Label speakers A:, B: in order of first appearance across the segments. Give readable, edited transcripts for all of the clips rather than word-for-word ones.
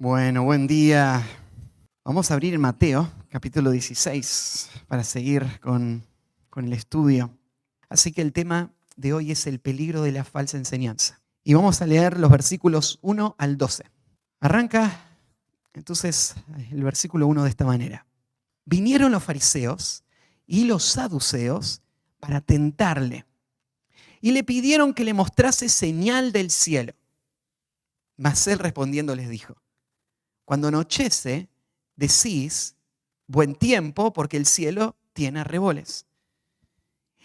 A: Bueno, buen día. Vamos a abrir en Mateo, capítulo 16, para seguir con el estudio. Así que el tema de hoy es el peligro de la falsa enseñanza. Y vamos a leer los versículos 1 al 12. Arranca entonces el versículo 1 de esta manera. Vinieron los fariseos y los saduceos para tentarle y le pidieron que le mostrase señal del cielo. Mas él respondiendo les dijo: cuando anochece, decís buen tiempo porque el cielo tiene arreboles.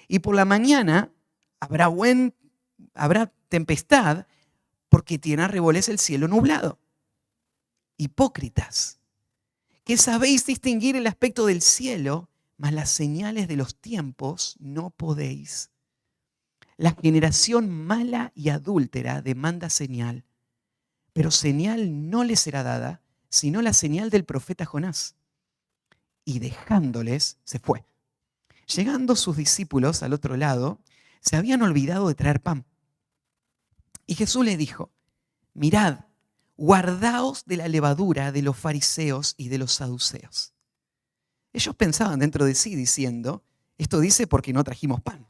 A: Y por la mañana habrá tempestad porque tiene arreboles el cielo nublado. Hipócritas, que sabéis distinguir el aspecto del cielo, mas las señales de los tiempos no podéis. La generación mala y adúltera demanda señal, pero señal no le será dada, sino la señal del profeta Jonás. Y dejándoles, se fue. Llegando sus discípulos al otro lado, se habían olvidado de traer pan. Y Jesús les dijo: mirad, guardaos de la levadura de los fariseos y de los saduceos. Ellos pensaban dentro de sí diciendo: esto dice porque no trajimos pan.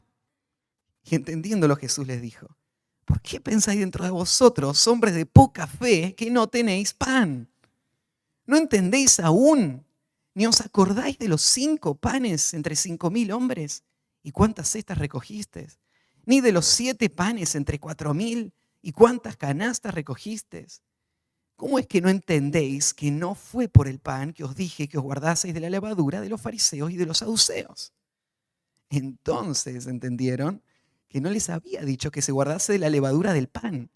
A: Y entendiéndolo, Jesús les dijo: ¿por qué pensáis dentro de vosotros, hombres de poca fe, que no tenéis pan? ¿No entendéis aún? ¿Ni os acordáis de los 5 panes entre 5.000 hombres? ¿Y cuántas cestas recogisteis? ¿Ni de los 7 panes entre 4.000? ¿Y cuántas canastas recogisteis? ¿Cómo es que no entendéis que no fue por el pan que os dije que os guardaseis de la levadura de los fariseos y de los saduceos? Entonces entendieron que no les había dicho que se guardase de la levadura del pan,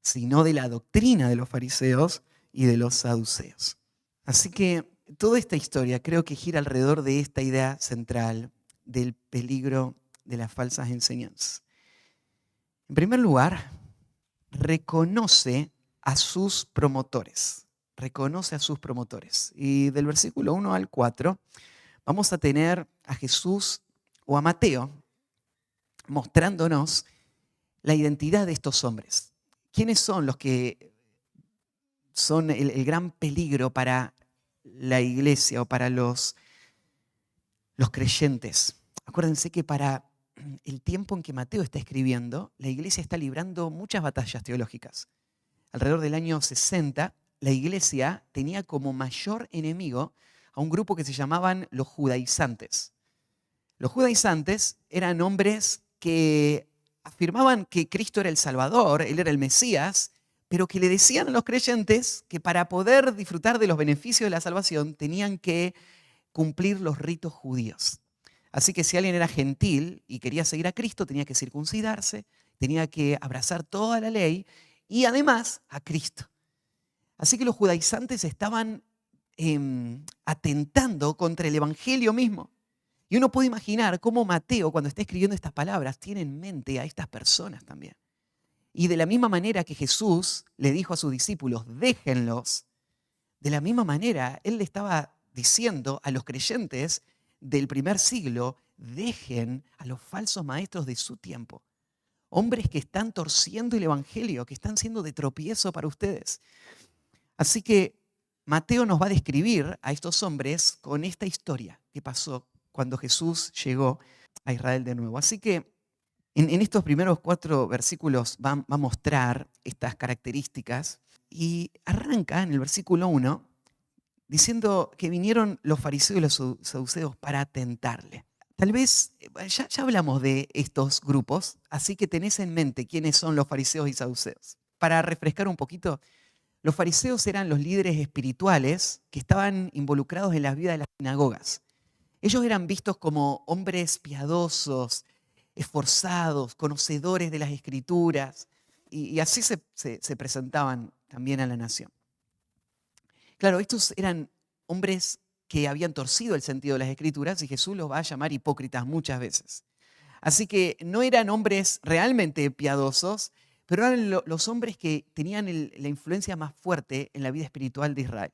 A: sino de la doctrina de los fariseos y de los saduceos. Así que toda esta historia creo que gira alrededor de esta idea central del peligro de las falsas enseñanzas. En primer lugar, reconoce a sus promotores. Reconoce a sus promotores. Y del versículo 1 al 4 vamos a tener a Jesús o a Mateo mostrándonos la identidad de estos hombres. ¿Quiénes son los que son el gran peligro para la iglesia o para los creyentes? Acuérdense que para el tiempo en que Mateo está escribiendo, la iglesia está librando muchas batallas teológicas. Alrededor del año 60, la iglesia tenía como mayor enemigo a un grupo que se llamaban los judaizantes. Los judaizantes eran hombres que afirmaban que Cristo era el Salvador, Él era el Mesías, pero que le decían a los creyentes que para poder disfrutar de los beneficios de la salvación tenían que cumplir los ritos judíos. Así que si alguien era gentil y quería seguir a Cristo, tenía que circuncidarse, tenía que abrazar toda la ley y además a Cristo. Así que los judaizantes estaban atentando contra el evangelio mismo. Y uno puede imaginar cómo Mateo, cuando está escribiendo estas palabras, tiene en mente a estas personas también. Y de la misma manera que Jesús le dijo a sus discípulos: déjenlos, de la misma manera Él le estaba diciendo a los creyentes del primer siglo: dejen a los falsos maestros de su tiempo. Hombres que están torciendo el evangelio, que están siendo de tropiezo para ustedes. Así que Mateo nos va a describir a estos hombres con esta historia que pasó cuando Jesús llegó a Israel de nuevo. Así que en estos primeros 4 versículos va a mostrar estas características y arranca en el versículo 1 diciendo que vinieron los fariseos y los saduceos para tentarle. Tal vez ya hablamos de estos grupos, así que tenés en mente quiénes son los fariseos y saduceos. Para refrescar un poquito, los fariseos eran los líderes espirituales que estaban involucrados en la vida de las sinagogas. Ellos eran vistos como hombres piadosos, esforzados, conocedores de las Escrituras, y así se presentaban también a la nación. Claro, estos eran hombres que habían torcido el sentido de las Escrituras y Jesús los va a llamar hipócritas muchas veces. Así que no eran hombres realmente piadosos, pero eran los hombres que tenían la influencia más fuerte en la vida espiritual de Israel.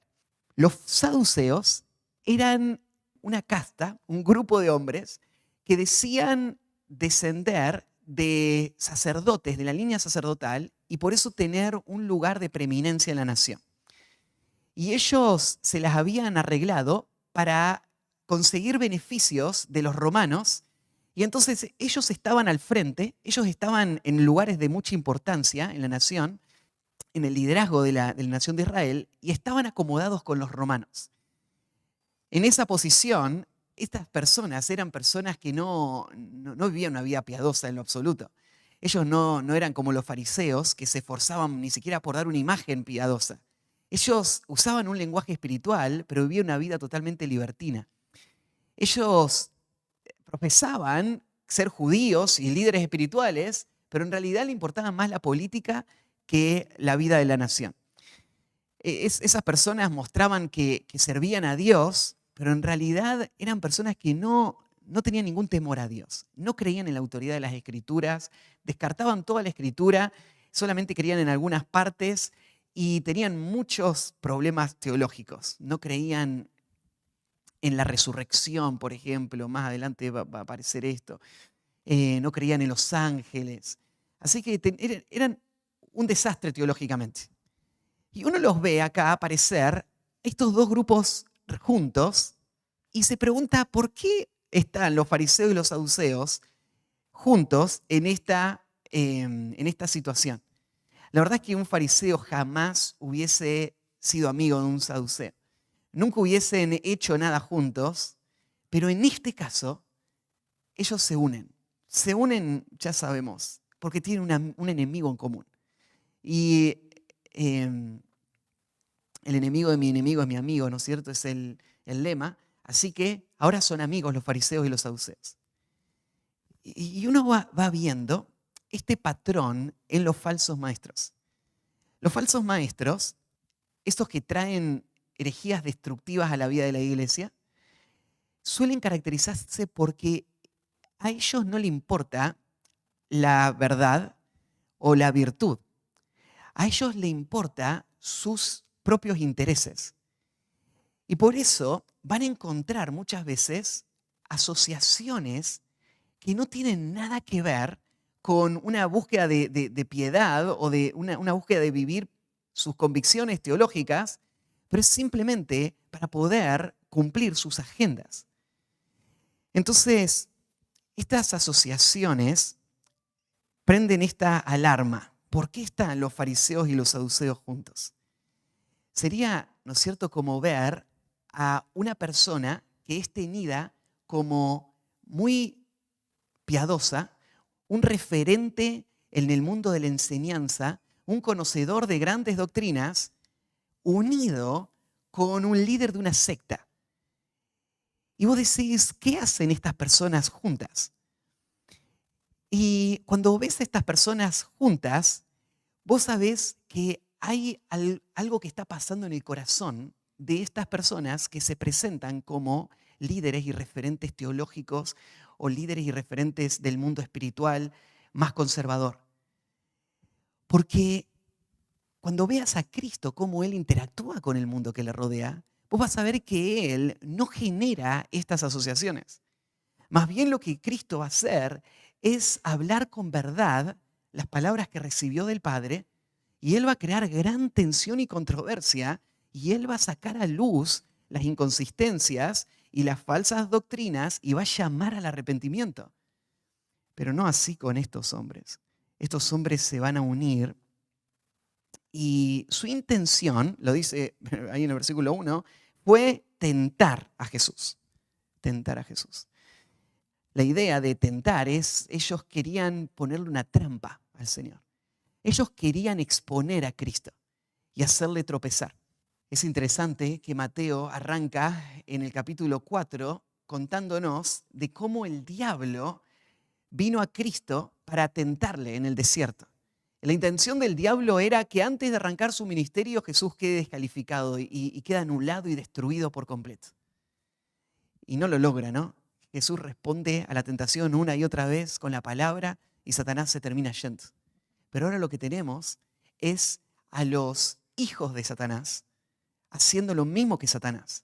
A: Los saduceos eran una casta, un grupo de hombres que decían descender de sacerdotes, de la línea sacerdotal, y por eso tener un lugar de preeminencia en la nación. Y ellos se las habían arreglado para conseguir beneficios de los romanos. Y entonces ellos estaban al frente, ellos estaban en lugares de mucha importancia en la nación, en el liderazgo de la nación de Israel, y estaban acomodados con los romanos. En esa posición, estas personas eran personas que no vivían una vida piadosa en lo absoluto. Ellos no eran como los fariseos que se esforzaban ni siquiera por dar una imagen piadosa. Ellos usaban un lenguaje espiritual, pero vivían una vida totalmente libertina. Ellos profesaban ser judíos y líderes espirituales, pero en realidad le importaba más la política que la vida de la nación. Esas personas mostraban que servían a Dios, pero en realidad eran personas que no tenían ningún temor a Dios. No creían en la autoridad de las Escrituras, descartaban toda la Escritura, solamente creían en algunas partes y tenían muchos problemas teológicos. No creían en la resurrección, por ejemplo, más adelante va a aparecer esto. No creían en los ángeles. Así que eran un desastre teológicamente. Y uno los ve acá aparecer, estos dos grupos juntos, y se pregunta por qué están los fariseos y los saduceos juntos en esta situación. La verdad es que un fariseo jamás hubiese sido amigo de un saduceo. Nunca hubiesen hecho nada juntos, pero en este caso ellos se unen. Se unen, ya sabemos, porque tienen un enemigo en común. Y el enemigo de mi enemigo es mi amigo, ¿no es cierto? Es el lema. Así que ahora son amigos los fariseos y los saduceos. Y uno va viendo este patrón en los falsos maestros. Los falsos maestros, estos que traen herejías destructivas a la vida de la iglesia, suelen caracterizarse porque a ellos no les importa la verdad o la virtud. A ellos les importa sus propios intereses. Y por eso van a encontrar muchas veces asociaciones que no tienen nada que ver con una búsqueda de piedad o de una búsqueda de vivir sus convicciones teológicas, pero es simplemente para poder cumplir sus agendas. Entonces, estas asociaciones prenden esta alarma. ¿Por qué están los fariseos y los saduceos juntos? Sería, ¿no es cierto?, como ver a una persona que es tenida como muy piadosa, un referente en el mundo de la enseñanza, un conocedor de grandes doctrinas, unido con un líder de una secta. Y vos decís, ¿qué hacen estas personas juntas? Y cuando ves a estas personas juntas, vos sabés que hay algo que está pasando en el corazón de estas personas que se presentan como líderes y referentes teológicos o líderes y referentes del mundo espiritual más conservador. Porque cuando veas a Cristo, cómo Él interactúa con el mundo que le rodea, vos vas a ver que Él no genera estas asociaciones. Más bien lo que Cristo va a hacer es hablar con verdad las palabras que recibió del Padre, y Él va a crear gran tensión y controversia, y Él va a sacar a luz las inconsistencias y las falsas doctrinas y va a llamar al arrepentimiento. Pero no así con estos hombres. Estos hombres se van a unir y su intención, lo dice ahí en el versículo 1, fue tentar a Jesús. Tentar a Jesús. La idea de tentar es, ellos querían ponerle una trampa al Señor. Ellos querían exponer a Cristo y hacerle tropezar. Es interesante que Mateo arranca en el capítulo 4 contándonos de cómo el diablo vino a Cristo para tentarle en el desierto. La intención del diablo era que antes de arrancar su ministerio Jesús quede descalificado y quede anulado y destruido por completo. Y no lo logra, ¿no? Jesús responde a la tentación una y otra vez con la palabra y Satanás se termina yendo. Pero ahora lo que tenemos es a los hijos de Satanás haciendo lo mismo que Satanás,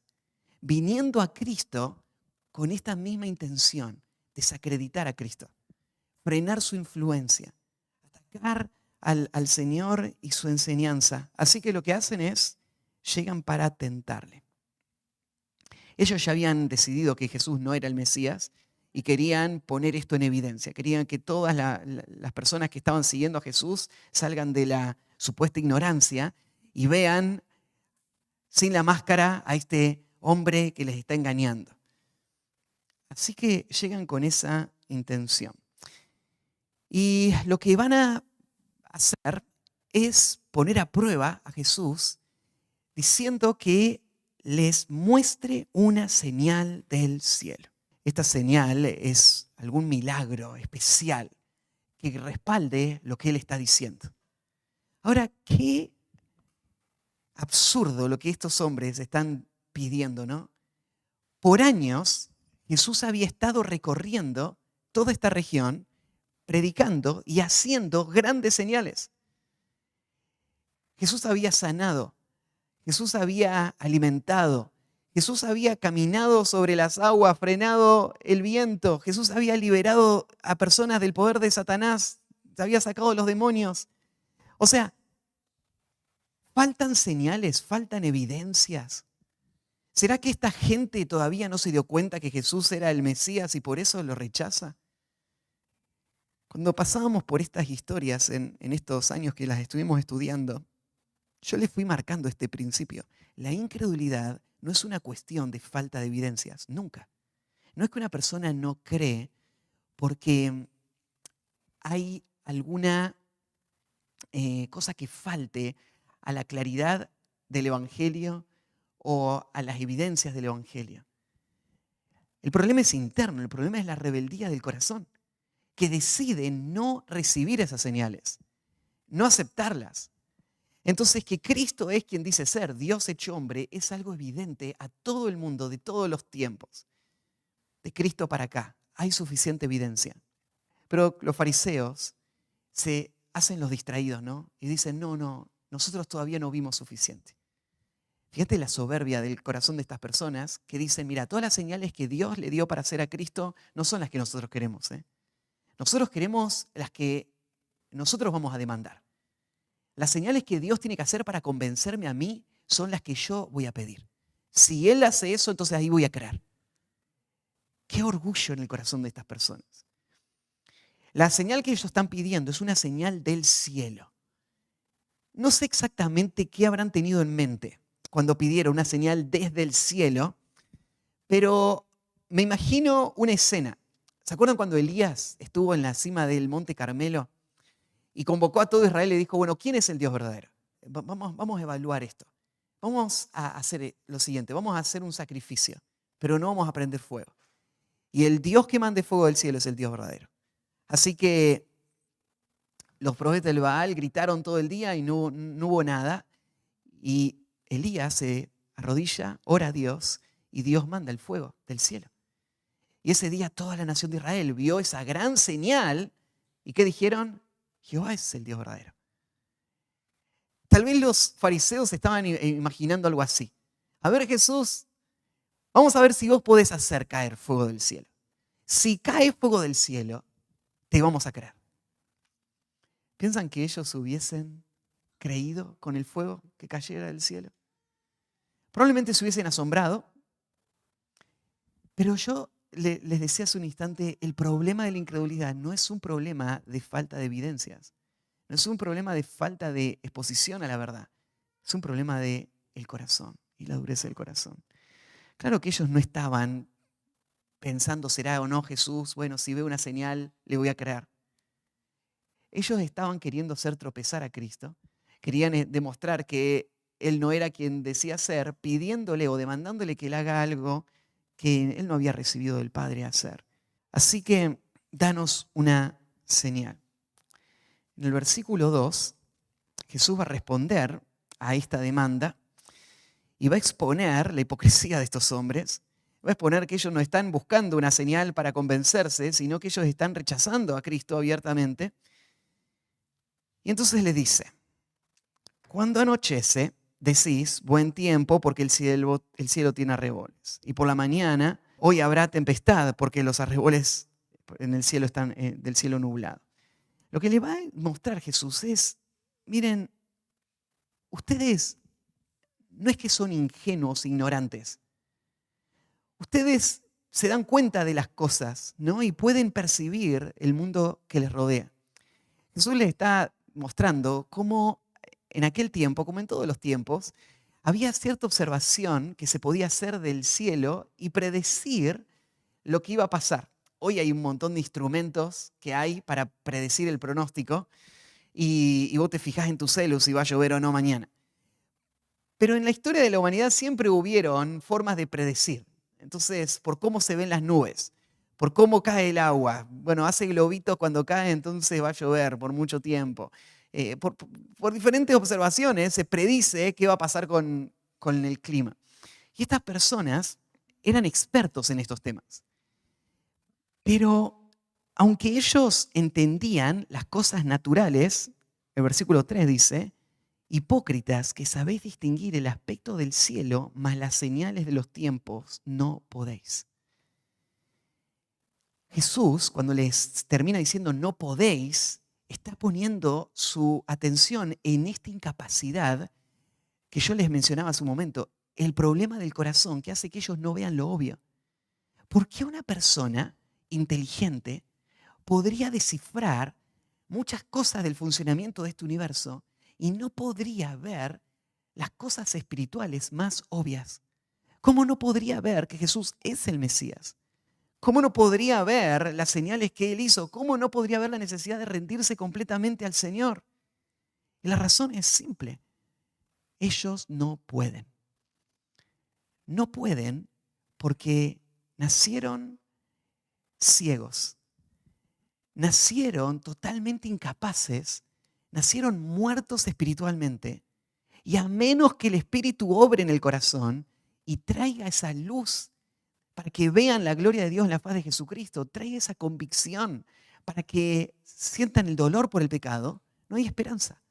A: viniendo a Cristo con esta misma intención, desacreditar a Cristo, frenar su influencia, atacar al Señor y su enseñanza. Así que lo que hacen es llegan para tentarle. Ellos ya habían decidido que Jesús no era el Mesías y querían poner esto en evidencia. Querían que todas las personas que estaban siguiendo a Jesús salgan de la supuesta ignorancia y vean sin la máscara a este hombre que les está engañando. Así que llegan con esa intención. Y lo que van a hacer es poner a prueba a Jesús diciendo que les muestre una señal del cielo. Esta señal es algún milagro especial que respalde lo que él está diciendo. Ahora, qué absurdo lo que estos hombres están pidiendo, ¿no? Por años, Jesús había estado recorriendo toda esta región, predicando y haciendo grandes señales. Jesús había sanado, Jesús había alimentado, Jesús había caminado sobre las aguas, frenado el viento, Jesús había liberado a personas del poder de Satanás, había sacado a los demonios. O sea, faltan señales, faltan evidencias. ¿Será que esta gente todavía no se dio cuenta que Jesús era el Mesías y por eso lo rechaza? Cuando pasábamos por estas historias en estos años que las estuvimos estudiando, yo les fui marcando este principio. La incredulidad no es una cuestión de falta de evidencias, nunca. No es que una persona no cree porque hay alguna cosa que falte a la claridad del Evangelio o a las evidencias del Evangelio. El problema es interno, el problema es la rebeldía del corazón, que decide no recibir esas señales, no aceptarlas. Entonces, que Cristo es quien dice ser Dios hecho hombre es algo evidente a todo el mundo de todos los tiempos. De Cristo para acá hay suficiente evidencia. Pero los fariseos se hacen los distraídos, ¿no? Y dicen, no, nosotros todavía no vimos suficiente. Fíjate la soberbia del corazón de estas personas que dicen, mira, todas las señales que Dios le dio para hacer a Cristo no son las que nosotros queremos. Nosotros queremos las que nosotros vamos a demandar. Las señales que Dios tiene que hacer para convencerme a mí son las que yo voy a pedir. Si Él hace eso, entonces ahí voy a creer. Qué orgullo en el corazón de estas personas. La señal que ellos están pidiendo es una señal del cielo. No sé exactamente qué habrán tenido en mente cuando pidieron una señal desde el cielo, pero me imagino una escena. ¿Se acuerdan cuando Elías estuvo en la cima del Monte Carmelo y convocó a todo Israel y le dijo, bueno, ¿quién es el Dios verdadero? Vamos a evaluar esto. Vamos a hacer lo siguiente, vamos a hacer un sacrificio, pero no vamos a prender fuego. Y el Dios que mande fuego del cielo es el Dios verdadero. Así que los profetas del Baal gritaron todo el día y no hubo nada. Y Elías se arrodilla, ora a Dios y Dios manda el fuego del cielo. Y ese día toda la nación de Israel vio esa gran señal y ¿qué dijeron? Jehová es el Dios verdadero. Tal vez los fariseos estaban imaginando algo así. A ver, Jesús, vamos a ver si vos podés hacer caer fuego del cielo. Si cae fuego del cielo, te vamos a creer. ¿Piensan que ellos hubiesen creído con el fuego que cayera del cielo? Probablemente se hubiesen asombrado, pero yo les decía hace un instante, el problema de la incredulidad no es un problema de falta de evidencias, no es un problema de falta de exposición a la verdad, es un problema del corazón y la dureza del corazón. Claro que ellos no estaban pensando, ¿será o no Jesús? Bueno, si veo una señal, le voy a creer. Ellos estaban queriendo hacer tropezar a Cristo, querían demostrar que Él no era quien decía ser, pidiéndole o demandándole que Él haga algo que Él no había recibido del Padre hacer. Así que danos una señal. En el versículo 2, Jesús va a responder a esta demanda y va a exponer la hipocresía de estos hombres. Va a exponer que ellos no están buscando una señal para convencerse, sino que ellos están rechazando a Cristo abiertamente. Y entonces le dice, cuando anochece, decís, buen tiempo porque el cielo tiene arreboles. Y por la mañana, hoy habrá tempestad porque los arreboles en el cielo están del cielo nublado. Lo que le va a mostrar Jesús es, miren, ustedes no es que son ingenuos, ignorantes. Ustedes se dan cuenta de las cosas, ¿no? Y pueden percibir el mundo que les rodea. Jesús les está mostrando cómo en aquel tiempo, como en todos los tiempos, había cierta observación que se podía hacer del cielo y predecir lo que iba a pasar. Hoy hay un montón de instrumentos que hay para predecir el pronóstico y vos te fijás en tu celu si va a llover o no mañana. Pero en la historia de la humanidad siempre hubieron formas de predecir. Entonces, por cómo se ven las nubes, por cómo cae el agua. Bueno, hace globitos cuando cae, entonces va a llover por mucho tiempo. Por diferentes observaciones se predice qué va a pasar con el clima. Y estas personas eran expertos en estos temas. Pero aunque ellos entendían las cosas naturales, el versículo 3 dice, hipócritas que sabéis distinguir el aspecto del cielo, mas las señales de los tiempos no podéis. Jesús, cuando les termina diciendo no podéis, está poniendo su atención en esta incapacidad que yo les mencionaba hace un momento, el problema del corazón que hace que ellos no vean lo obvio. ¿Por qué una persona inteligente podría descifrar muchas cosas del funcionamiento de este universo y no podría ver las cosas espirituales más obvias? ¿Cómo no podría ver que Jesús es el Mesías? ¿Cómo no podría ver las señales que Él hizo? ¿Cómo no podría ver la necesidad de rendirse completamente al Señor? Y la razón es simple. Ellos no pueden. No pueden porque nacieron ciegos. Nacieron totalmente incapaces, nacieron muertos espiritualmente, y a menos que el Espíritu obre en el corazón y traiga esa luz para que vean la gloria de Dios en la faz de Jesucristo, traiga esa convicción para que sientan el dolor por el pecado, no hay esperanza.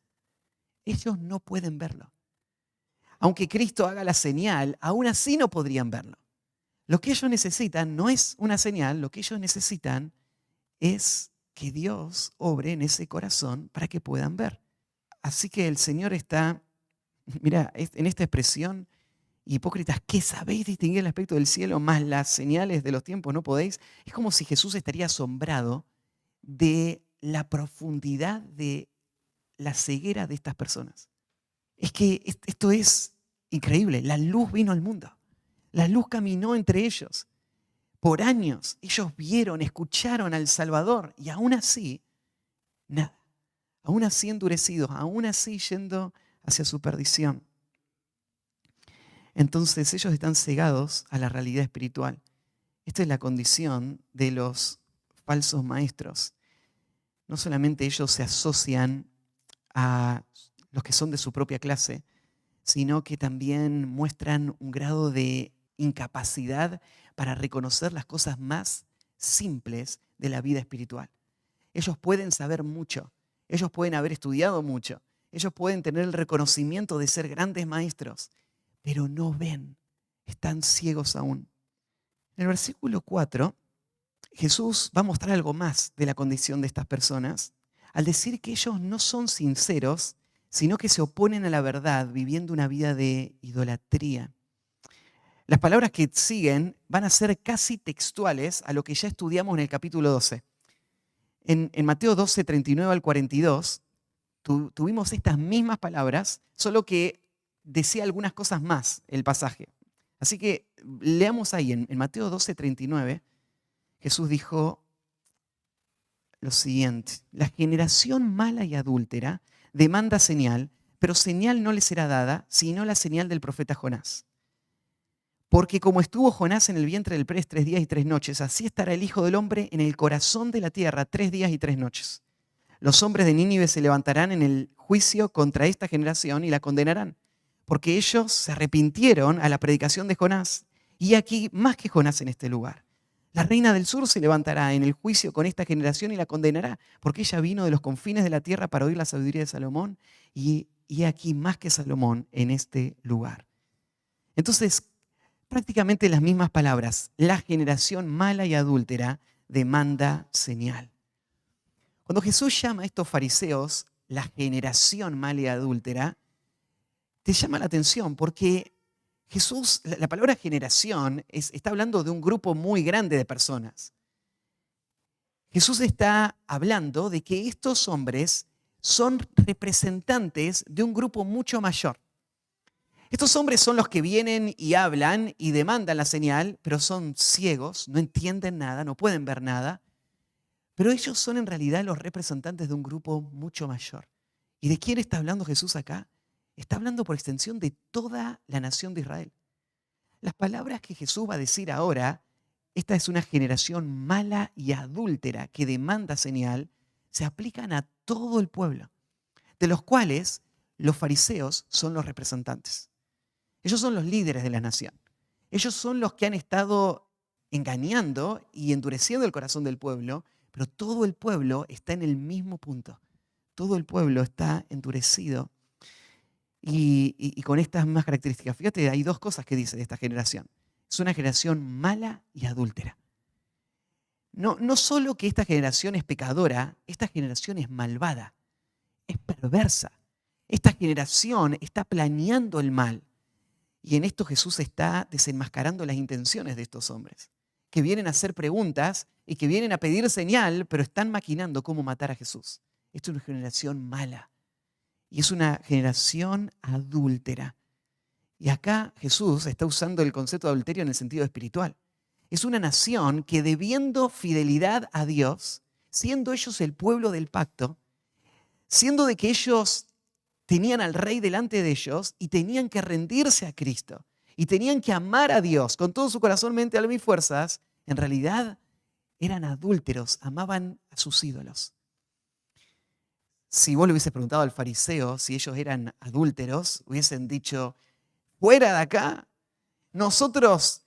A: Ellos no pueden verlo. Aunque Cristo haga la señal, aún así no podrían verlo. Lo que ellos necesitan no es una señal, lo que ellos necesitan es que Dios obre en ese corazón para que puedan ver. Así que el Señor está, mira, en esta expresión, hipócritas, ¿qué sabéis distinguir el aspecto del cielo, más las señales de los tiempos no podéis? Es como si Jesús estaría asombrado de la profundidad de la ceguera de estas personas. Es que esto es increíble. La luz vino al mundo. La luz caminó entre ellos. Por años ellos vieron, escucharon al Salvador y aún así, nada. Aún así endurecidos, aún así yendo hacia su perdición. Entonces ellos están cegados a la realidad espiritual. Esta es la condición de los falsos maestros. No solamente ellos se asocian a los que son de su propia clase, sino que también muestran un grado de incapacidad para reconocer las cosas más simples de la vida espiritual. Ellos pueden saber mucho, ellos pueden haber estudiado mucho, ellos pueden tener el reconocimiento de ser grandes maestros, pero no ven, están ciegos aún. En el versículo 4, Jesús va a mostrar algo más de la condición de estas personas al decir que ellos no son sinceros, sino que se oponen a la verdad viviendo una vida de idolatría. Las palabras que siguen van a ser casi textuales a lo que ya estudiamos en el capítulo 12. En Mateo 12, 39 al 42, tuvimos estas mismas palabras, solo que decía algunas cosas más el pasaje. Así que leamos ahí, en Mateo 12, 39, Jesús dijo lo siguiente: la generación mala y adúltera demanda señal, pero señal no le será dada, sino la señal del profeta Jonás. Porque como estuvo Jonás en el vientre del pez 3 días y 3 noches, así estará el Hijo del Hombre en el corazón de la tierra 3 días y 3 noches. Los hombres de Nínive se levantarán en el juicio contra esta generación y la condenarán, porque ellos se arrepintieron a la predicación de Jonás, y aquí más que Jonás en este lugar. La reina del sur se levantará en el juicio con esta generación y la condenará, porque ella vino de los confines de la tierra para oír la sabiduría de Salomón, y aquí más que Salomón en este lugar. Entonces, prácticamente las mismas palabras. La generación mala y adúltera demanda señal. Cuando Jesús llama a estos fariseos la generación mala y adúltera, te llama la atención porque Jesús, la palabra generación, está hablando de un grupo muy grande de personas. Jesús está hablando de que estos hombres son representantes de un grupo mucho mayor. Estos hombres son los que vienen y hablan y demandan la señal, pero son ciegos, no entienden nada, no pueden ver nada. Pero ellos son en realidad los representantes de un grupo mucho mayor. ¿Y de quién está hablando Jesús acá? Está hablando por extensión de toda la nación de Israel. Las palabras que Jesús va a decir ahora, esta es una generación mala y adúltera que demanda señal, se aplican a todo el pueblo, de los cuales los fariseos son los representantes. Ellos son los líderes de la nación. Ellos son los que han estado engañando y endureciendo el corazón del pueblo, pero todo el pueblo está en el mismo punto. Todo el pueblo está endurecido y con estas mismas características. Fíjate, hay dos cosas que dice de esta generación. Es una generación mala y adúltera. No solo que esta generación es pecadora, esta generación es malvada, es perversa. Esta generación está planeando el mal. Y en esto Jesús está desenmascarando las intenciones de estos hombres, que vienen a hacer preguntas y que vienen a pedir señal, pero están maquinando cómo matar a Jesús. Esto es una generación mala y es una generación adúltera. Y acá Jesús está usando el concepto de adulterio en el sentido espiritual. Es una nación que, debiendo fidelidad a Dios, siendo ellos el pueblo del pacto, siendo de que ellos tenían al rey delante de ellos y tenían que rendirse a Cristo y tenían que amar a Dios con todo su corazón, mente, alma y fuerzas, en realidad eran adúlteros, amaban a sus ídolos. Si vos le hubieses preguntado al fariseo si ellos eran adúlteros, hubiesen dicho, fuera de acá, nosotros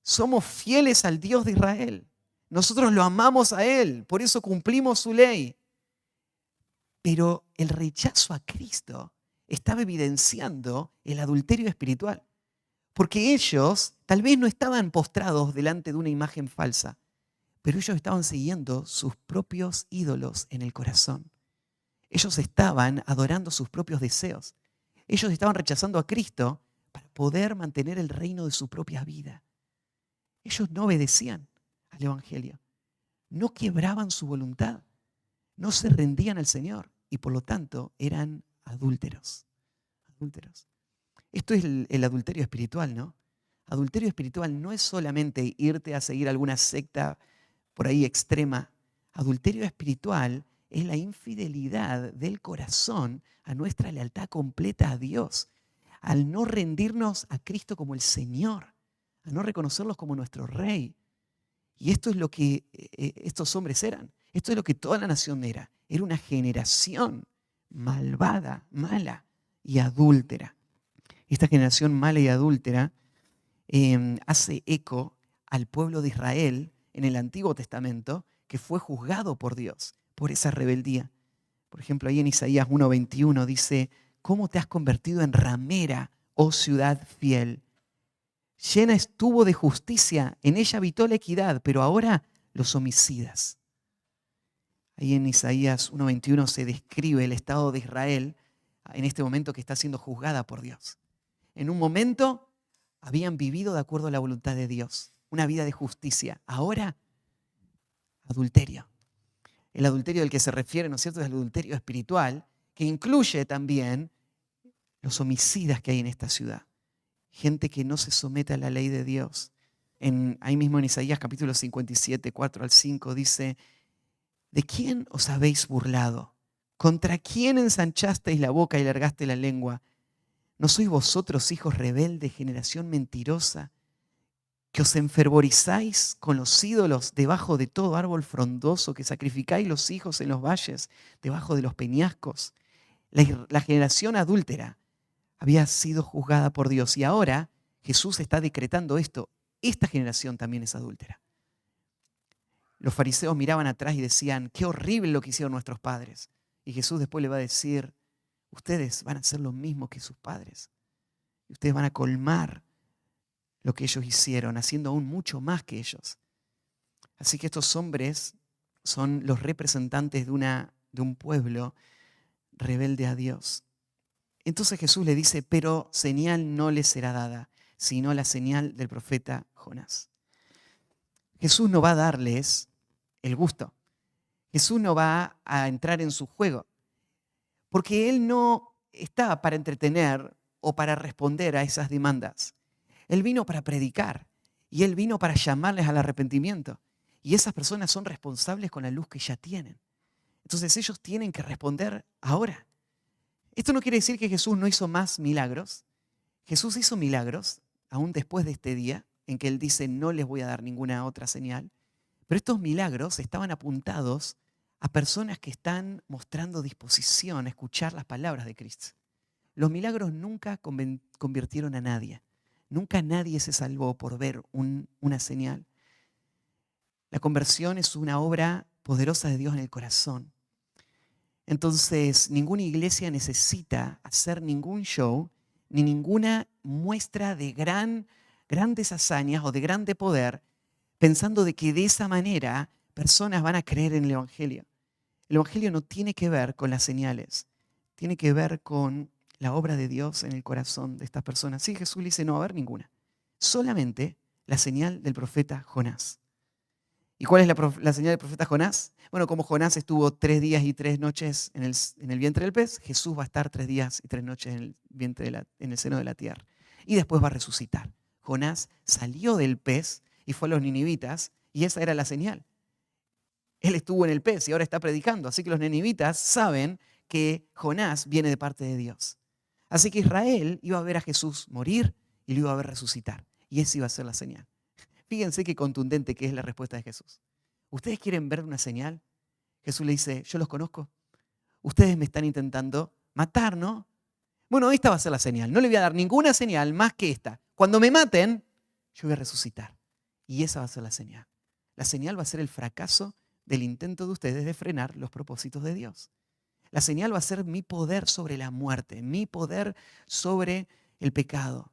A: somos fieles al Dios de Israel, nosotros lo amamos a Él, por eso cumplimos su ley. Pero el rechazo a Cristo estaba evidenciando el adulterio espiritual. Porque ellos tal vez no estaban postrados delante de una imagen falsa, pero ellos estaban siguiendo sus propios ídolos en el corazón. Ellos estaban adorando sus propios deseos. Ellos estaban rechazando a Cristo para poder mantener el reino de su propia vida. Ellos no obedecían al Evangelio. No quebraban su voluntad. No se rendían al Señor y por lo tanto eran adúlteros. Adúlteros. Esto es el adulterio espiritual, ¿no? Adulterio espiritual no es solamente irte a seguir alguna secta por ahí extrema. Adulterio espiritual es la infidelidad del corazón a nuestra lealtad completa a Dios, al no rendirnos a Cristo como el Señor, a no reconocerlos como nuestro Rey. Y esto es lo que estos hombres eran. Esto es lo que toda la nación era. Era una generación malvada, mala y adúltera. Esta generación mala y adúltera hace eco al pueblo de Israel en el Antiguo Testamento, que fue juzgado por Dios por esa rebeldía. Por ejemplo, ahí en Isaías 1:21 dice, ¿cómo te has convertido en ramera, oh ciudad fiel? Llena estuvo de justicia, en ella habitó la equidad, pero ahora los homicidas. Ahí en Isaías 1:21 se describe el estado de Israel en este momento que está siendo juzgada por Dios. En un momento habían vivido de acuerdo a la voluntad de Dios, una vida de justicia. Ahora, adulterio. El adulterio del que se refiere, ¿no es cierto?, es el adulterio espiritual, que incluye también los homicidas que hay en esta ciudad. Gente que no se somete a la ley de Dios. Ahí mismo en Isaías capítulo 57, 4 al 5 dice, ¿de quién os habéis burlado? ¿Contra quién ensanchasteis la boca y largaste la lengua? ¿No sois vosotros, hijos rebeldes, generación mentirosa, que os enfervorizáis con los ídolos debajo de todo árbol frondoso, que sacrificáis los hijos en los valles, debajo de los peñascos? La generación adúltera había sido juzgada por Dios y ahora Jesús está decretando esto. Esta generación también es adúltera. Los fariseos miraban atrás y decían, qué horrible lo que hicieron nuestros padres. Y Jesús después le va a decir, ustedes van a hacer lo mismo que sus padres. Y ustedes van a colmar lo que ellos hicieron, haciendo aún mucho más que ellos. Así que estos hombres son los representantes de un pueblo rebelde a Dios. Entonces Jesús le dice, pero señal no les será dada, sino la señal del profeta Jonás. Jesús no va a darles el gusto. Jesús no va a entrar en su juego, porque Él no está para entretener o para responder a esas demandas. Él vino para predicar y Él vino para llamarles al arrepentimiento. Y esas personas son responsables con la luz que ya tienen. Entonces ellos tienen que responder ahora. Esto no quiere decir que Jesús no hizo más milagros. Jesús hizo milagros aún después de este día en que Él dice no les voy a dar ninguna otra señal. Pero estos milagros estaban apuntados a personas que están mostrando disposición a escuchar las palabras de Cristo. Los milagros nunca convirtieron a nadie. Nunca nadie se salvó por ver una señal. La conversión es una obra poderosa de Dios en el corazón. Entonces, ninguna iglesia necesita hacer ningún show ni ninguna muestra de grandes hazañas o de grande poder, pensando de que de esa manera personas van a creer en el Evangelio. El Evangelio no tiene que ver con las señales, tiene que ver con la obra de Dios en el corazón de estas personas. Sí, Jesús le dice, no va a haber ninguna. Solamente la señal del profeta Jonás. ¿Y cuál es la señal del profeta Jonás? Bueno, como Jonás estuvo 3 días y 3 noches en el vientre del pez, Jesús va a estar 3 días y 3 noches en el seno de la tierra. Y después va a resucitar. Jonás salió del pez y fue a los ninivitas y esa era la señal. Él estuvo en el pez y ahora está predicando. Así que los ninivitas saben que Jonás viene de parte de Dios. Así que Israel iba a ver a Jesús morir y lo iba a ver resucitar. Y esa iba a ser la señal. Fíjense qué contundente que es la respuesta de Jesús. ¿Ustedes quieren ver una señal? Jesús le dice, yo los conozco. Ustedes me están intentando matar, ¿no? Bueno, esta va a ser la señal. No le voy a dar ninguna señal más que esta. Cuando me maten, yo voy a resucitar. Y esa va a ser la señal. La señal va a ser el fracaso del intento de ustedes de frenar los propósitos de Dios. La señal va a ser mi poder sobre la muerte, mi poder sobre el pecado.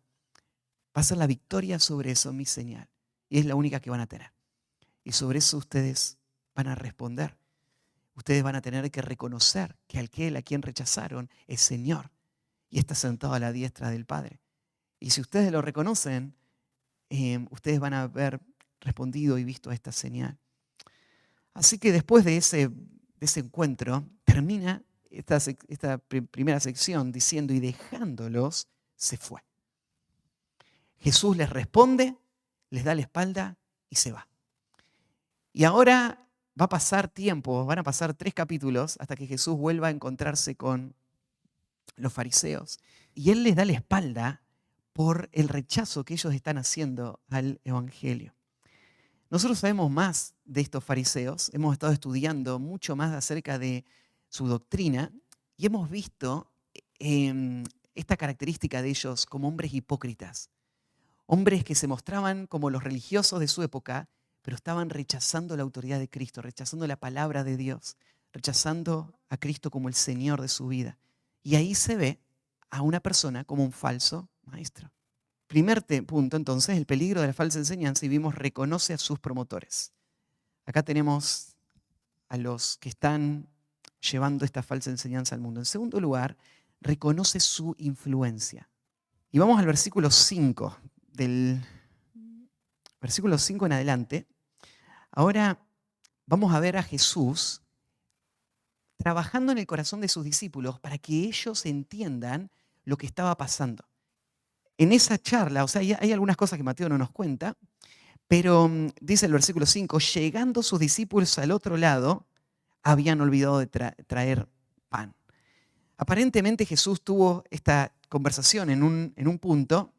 A: Va a ser la victoria sobre eso, mi señal. Y es la única que van a tener. Y sobre eso ustedes van a responder. Ustedes van a tener que reconocer que aquel a quien rechazaron es Señor y está sentado a la diestra del Padre. Y si ustedes lo reconocen, ustedes van a haber respondido y visto a esta señal. Así que después de ese encuentro, termina esta primera sección diciendo, y dejándolos, se fue. Jesús les responde, les da la espalda y se va. Y ahora va a pasar tiempo, van a pasar 3 capítulos hasta que Jesús vuelva a encontrarse con los fariseos. Y Él les da la espalda por el rechazo que ellos están haciendo al Evangelio. Nosotros sabemos más de estos fariseos, hemos estado estudiando mucho más acerca de su doctrina y hemos visto esta característica de ellos como hombres hipócritas. Hombres que se mostraban como los religiosos de su época, pero estaban rechazando la autoridad de Cristo, rechazando la palabra de Dios, rechazando a Cristo como el Señor de su vida. Y ahí se ve a una persona como un falso maestro. Primer punto, entonces, el peligro de la falsa enseñanza, y vimos, reconoce a sus promotores. Acá tenemos a los que están llevando esta falsa enseñanza al mundo. En segundo lugar, reconoce su influencia. Y vamos al versículo 5, del versículo 5 en adelante. Ahora vamos a ver a Jesús trabajando en el corazón de sus discípulos para que ellos entiendan lo que estaba pasando. En esa charla, o sea, hay algunas cosas que Mateo no nos cuenta, pero dice el versículo 5, llegando sus discípulos al otro lado, habían olvidado de traer pan. Aparentemente Jesús tuvo esta conversación en un punto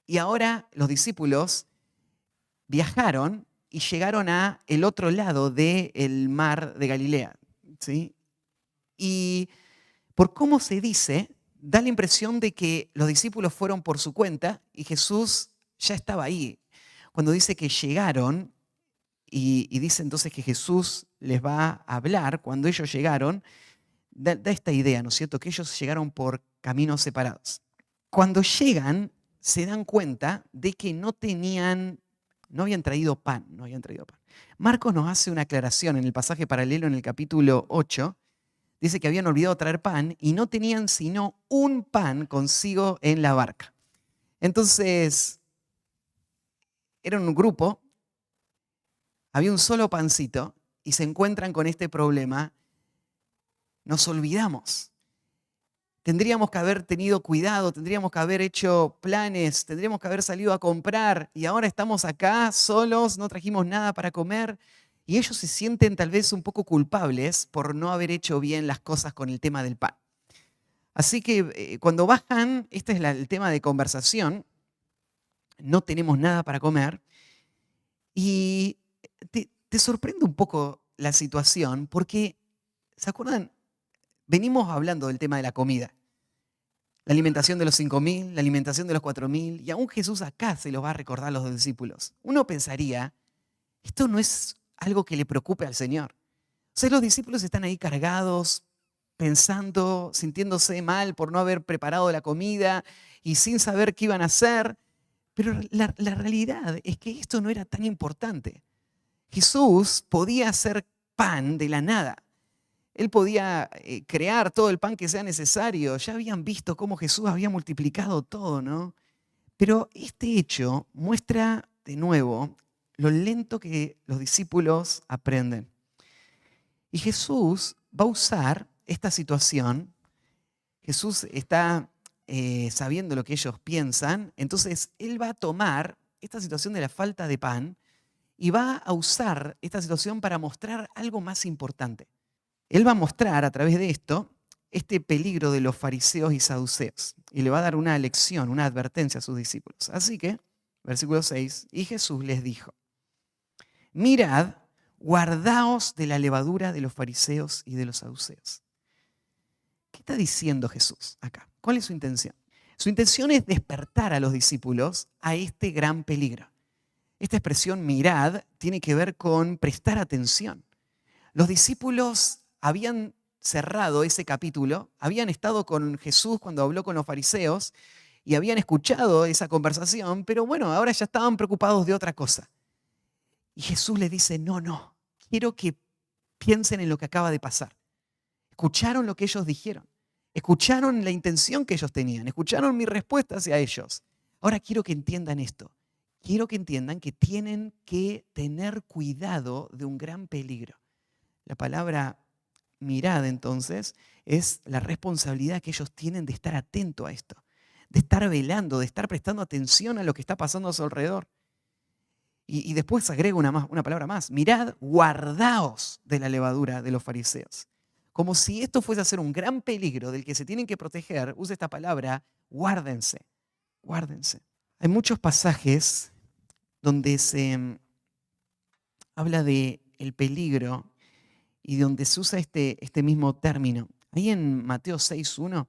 A: y ahora los discípulos viajaron y llegaron a el otro lado del mar de Galilea, ¿sí? Y por cómo se dice, da la impresión de que los discípulos fueron por su cuenta y Jesús ya estaba ahí. Cuando dice que llegaron, y dice entonces que Jesús les va a hablar, cuando ellos llegaron, da esta idea, ¿no es cierto? Que ellos llegaron por caminos separados. Cuando llegan, se dan cuenta de que no habían traído pan. Marcos nos hace una aclaración en el pasaje paralelo en el capítulo 8. dice que habían olvidado traer pan y no tenían sino un pan consigo en la barca. Entonces, era un grupo, había un solo pancito y se encuentran con este problema. Nos olvidamos. Tendríamos que haber tenido cuidado, tendríamos que haber hecho planes, tendríamos que haber salido a comprar y ahora estamos acá solos, no trajimos nada para comer y ellos se sienten tal vez un poco culpables por no haber hecho bien las cosas con el tema del pan. Así que cuando bajan, este es el tema de conversación, no tenemos nada para comer y te sorprende un poco la situación porque, ¿se acuerdan? Venimos hablando del tema de la comida. La alimentación de los 5.000, la alimentación de los 4.000, y aún Jesús acá se los va a recordar a los discípulos. Uno pensaría, esto no es algo que le preocupe al Señor. O sea, los discípulos están ahí cargados, pensando, sintiéndose mal por no haber preparado la comida y sin saber qué iban a hacer. Pero la realidad es que esto no era tan importante. Jesús podía hacer pan de la nada. Él podía crear todo el pan que sea necesario. Ya habían visto cómo Jesús había multiplicado todo, ¿no? Pero este hecho muestra de nuevo lo lento que los discípulos aprenden. Y Jesús va a usar esta situación. Jesús está sabiendo lo que ellos piensan. Entonces, Él va a tomar esta situación de la falta de pan y va a usar esta situación para mostrar algo más importante. Él va a mostrar a través de esto este peligro de los fariseos y saduceos y le va a dar una lección, una advertencia a sus discípulos. Así que, versículo 6, y Jesús les dijo, mirad, guardaos de la levadura de los fariseos y de los saduceos. ¿Qué está diciendo Jesús acá? ¿Cuál es su intención? Su intención es despertar a los discípulos a este gran peligro. Esta expresión mirad tiene que ver con prestar atención. Los discípulos habían cerrado ese capítulo, habían estado con Jesús cuando habló con los fariseos y habían escuchado esa conversación, pero bueno, ahora ya estaban preocupados de otra cosa. Y Jesús les dice, no, quiero que piensen en lo que acaba de pasar. Escucharon lo que ellos dijeron, escucharon la intención que ellos tenían, escucharon mi respuesta hacia ellos. Ahora quiero que entiendan esto. Quiero que entiendan que tienen que tener cuidado de un gran peligro. La palabra mirad, entonces, es la responsabilidad que ellos tienen de estar atento a esto, de estar velando, de estar prestando atención a lo que está pasando a su alrededor. Y después agrega una palabra más. Mirad, guardaos de la levadura de los fariseos. Como si esto fuese a ser un gran peligro del que se tienen que proteger, usa esta palabra, guárdense, guárdense. Hay muchos pasajes donde se habla de el peligro y donde se usa este mismo término. Ahí en Mateo 6:1,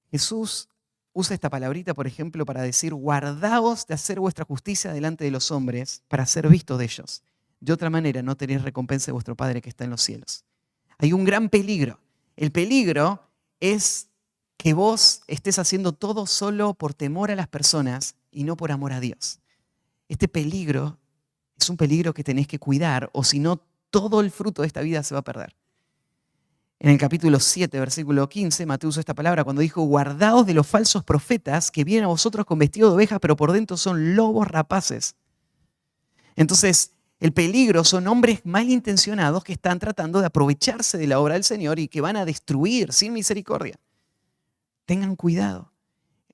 A: Jesús usa esta palabrita, por ejemplo, para decir, guardaos de hacer vuestra justicia delante de los hombres para ser vistos de ellos. De otra manera no tenéis recompensa de vuestro Padre que está en los cielos. Hay un gran peligro. El peligro es que vos estés haciendo todo solo por temor a las personas y no por amor a Dios. Este peligro es un peligro que tenés que cuidar, o si no, todo el fruto de esta vida se va a perder. En el capítulo 7, versículo 15, Mateo usó esta palabra cuando dijo, guardaos de los falsos profetas que vienen a vosotros con vestido de ovejas, pero por dentro son lobos rapaces. Entonces, el peligro son hombres malintencionados que están tratando de aprovecharse de la obra del Señor y que van a destruir sin misericordia. Tengan cuidado.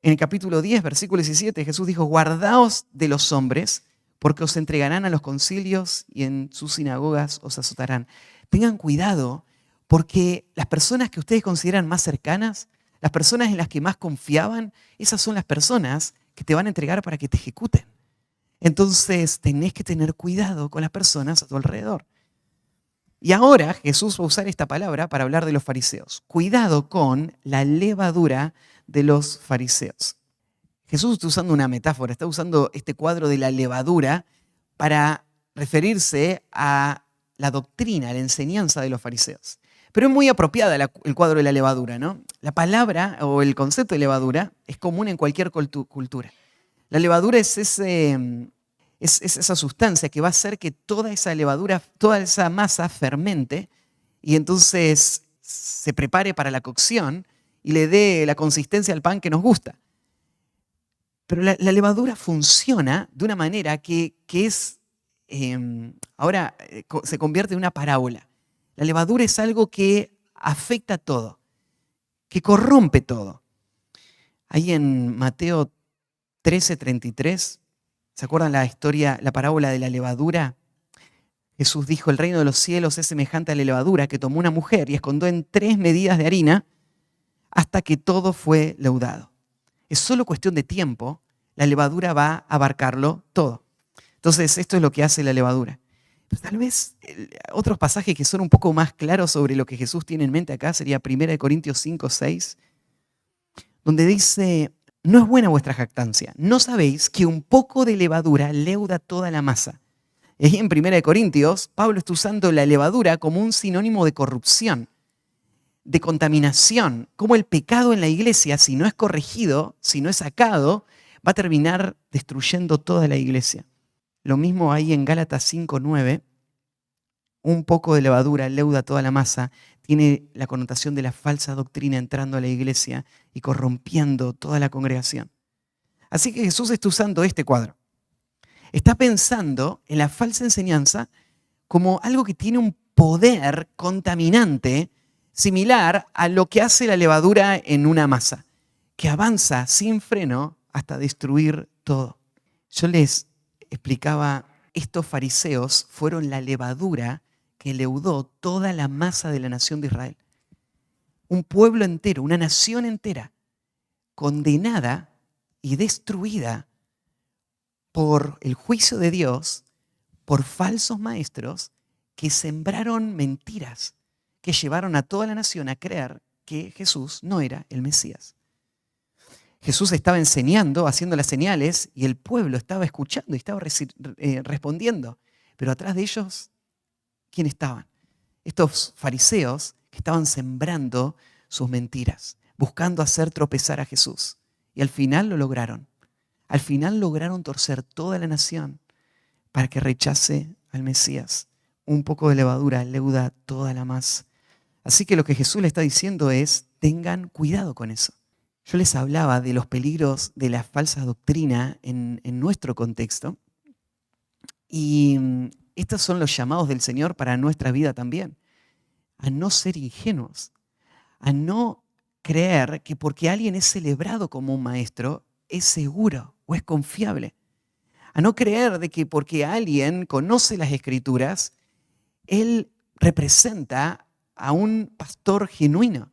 A: En el capítulo 10, versículo 17, Jesús dijo, guardaos de los hombres, porque os entregarán a los concilios y en sus sinagogas os azotarán. Tengan cuidado, porque las personas que ustedes consideran más cercanas, las personas en las que más confiaban, esas son las personas que te van a entregar para que te ejecuten. Entonces tenés que tener cuidado con las personas a tu alrededor. Y ahora Jesús va a usar esta palabra para hablar de los fariseos. Cuidado con la levadura de los fariseos. Jesús está usando una metáfora, está usando este cuadro de la levadura para referirse a la doctrina, a la enseñanza de los fariseos. Pero es muy apropiada el cuadro de la levadura, ¿no? La palabra o el concepto de levadura es común en cualquier cultura. La levadura es esa sustancia que va a hacer que toda esa levadura, toda esa masa fermente y entonces se prepare para la cocción y le dé la consistencia al pan que nos gusta. Pero la levadura funciona de una manera que es, ahora se convierte en una parábola. La levadura es algo que afecta todo, que corrompe todo. Ahí en Mateo 13:33, ¿se acuerdan la historia, la parábola de la levadura? Jesús dijo, el reino de los cielos es semejante a la levadura que tomó una mujer y escondió en 3 medidas de harina hasta que todo fue leudado. Es solo cuestión de tiempo, la levadura va a abarcarlo todo. Entonces, esto es lo que hace la levadura. Pero tal vez otros pasajes que son un poco más claros sobre lo que Jesús tiene en mente acá sería 1 Corintios 5:6, donde dice, no es buena vuestra jactancia, ¿no sabéis que un poco de levadura leuda toda la masa? Y ahí en 1 Corintios, Pablo está usando la levadura como un sinónimo de corrupción, de contaminación, como el pecado en la iglesia, si no es corregido, si no es sacado, va a terminar destruyendo toda la iglesia. Lo mismo hay en Gálatas 5:9, un poco de levadura leuda toda la masa, tiene la connotación de la falsa doctrina entrando a la iglesia y corrompiendo toda la congregación. Así que Jesús está usando este cuadro. Está pensando en la falsa enseñanza como algo que tiene un poder contaminante similar a lo que hace la levadura en una masa, que avanza sin freno hasta destruir todo. Yo les explicaba, estos fariseos fueron la levadura que leudó toda la masa de la nación de Israel. Un pueblo entero, una nación entera, condenada y destruida por el juicio de Dios, por falsos maestros que sembraron mentiras, que llevaron a toda la nación a creer que Jesús no era el Mesías. Jesús estaba enseñando, haciendo las señales, y el pueblo estaba escuchando y estaba respondiendo. Pero atrás de ellos, ¿quién estaban? Estos fariseos que estaban sembrando sus mentiras, buscando hacer tropezar a Jesús. Y al final lo lograron. Al final lograron torcer toda la nación para que rechace al Mesías. Un poco de levadura leuda toda la masa. Así que lo que Jesús le está diciendo es, tengan cuidado con eso. Yo les hablaba de los peligros de la falsa doctrina en nuestro contexto. Y estos son los llamados del Señor para nuestra vida también. A no ser ingenuos. A no creer que porque alguien es celebrado como un maestro, es seguro o es confiable. A no creer de que porque alguien conoce las Escrituras, él representa a un pastor genuino.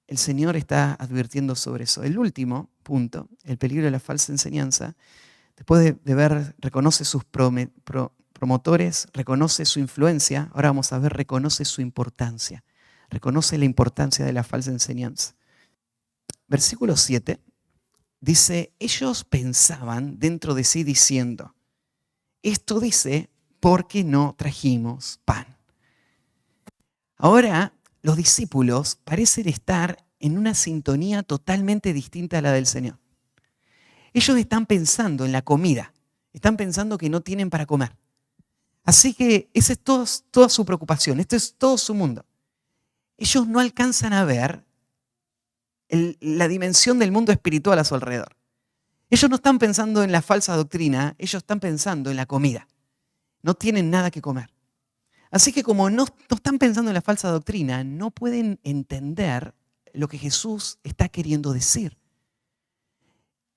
A: El Señor está advirtiendo sobre eso. El último punto, el peligro de la falsa enseñanza, después de ver, reconoce sus promotores, reconoce su influencia, ahora vamos a ver, reconoce su importancia. Reconoce la importancia de la falsa enseñanza. Versículo 7 dice, ellos pensaban dentro de sí diciendo, esto dice porque no trajimos pan. Ahora los discípulos parecen estar en una sintonía totalmente distinta a la del Señor. Ellos están pensando en la comida, están pensando que no tienen para comer. Así que esa es toda su preocupación, esto es todo su mundo. Ellos no alcanzan a ver la dimensión del mundo espiritual a su alrededor. Ellos no están pensando en la falsa doctrina, ellos están pensando en la comida. No tienen nada que comer. Así que como no están pensando en la falsa doctrina, no pueden entender lo que Jesús está queriendo decir.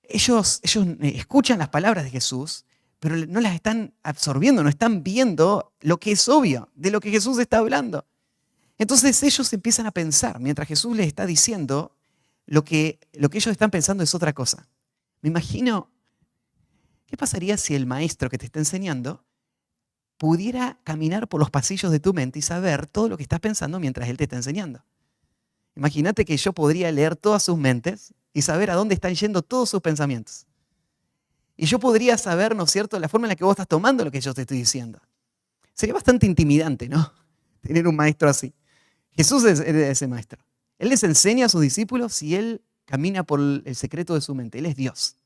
A: Ellos escuchan las palabras de Jesús, pero no las están absorbiendo, no están viendo lo que es obvio de lo que Jesús está hablando. Entonces ellos empiezan a pensar, mientras Jesús les está diciendo, lo que ellos están pensando es otra cosa. Me imagino, ¿qué pasaría si el maestro que te está enseñando pudiera caminar por los pasillos de tu mente y saber todo lo que estás pensando mientras él te está enseñando? Imagínate que yo podría leer todas sus mentes y saber a dónde están yendo todos sus pensamientos. Y yo podría saber, ¿no es cierto?, la forma en la que vos estás tomando lo que yo te estoy diciendo. Sería bastante intimidante, ¿no? Tener un maestro así. Jesús es ese maestro. Él les enseña a sus discípulos y él camina por el secreto de su mente. Él es Dios.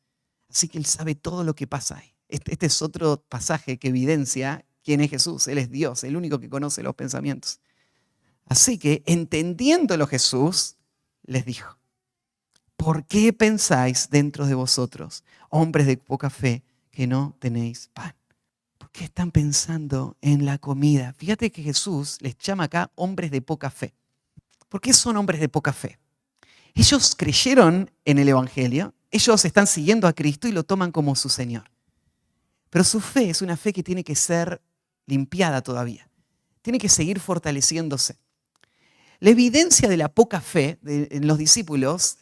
A: Así que él sabe todo lo que pasa ahí. Este es otro pasaje que evidencia quién es Jesús. Él es Dios, el único que conoce los pensamientos. Así que, entendiéndolo Jesús, les dijo: ¿por qué pensáis dentro de vosotros, hombres de poca fe, que no tenéis pan? ¿Por qué están pensando en la comida? Fíjate que Jesús les llama acá hombres de poca fe. ¿Por qué son hombres de poca fe? Ellos creyeron en el Evangelio, ellos están siguiendo a Cristo y lo toman como su Señor. Pero su fe es una fe que tiene que ser limpiada todavía. Tiene que seguir fortaleciéndose. La evidencia de la poca fe en los discípulos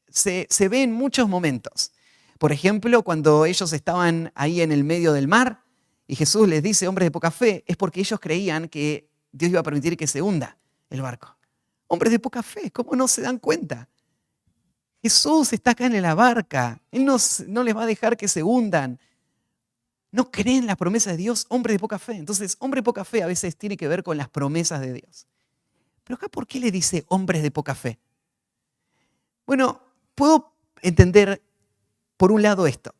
A: se ve en muchos momentos. Por ejemplo, cuando ellos estaban ahí en el medio del mar y Jesús les dice, hombres de poca fe, es porque ellos creían que Dios iba a permitir que se hunda el barco. Hombres de poca fe, ¿cómo no se dan cuenta? Jesús está acá en la barca. Él no les va a dejar que se hundan. No creen la promesa de Dios, hombres de poca fe. Entonces, hombre de poca fe a veces tiene que ver con las promesas de Dios. Pero acá, ¿por qué le dice hombres de poca fe? Bueno, puedo entender por un lado esto.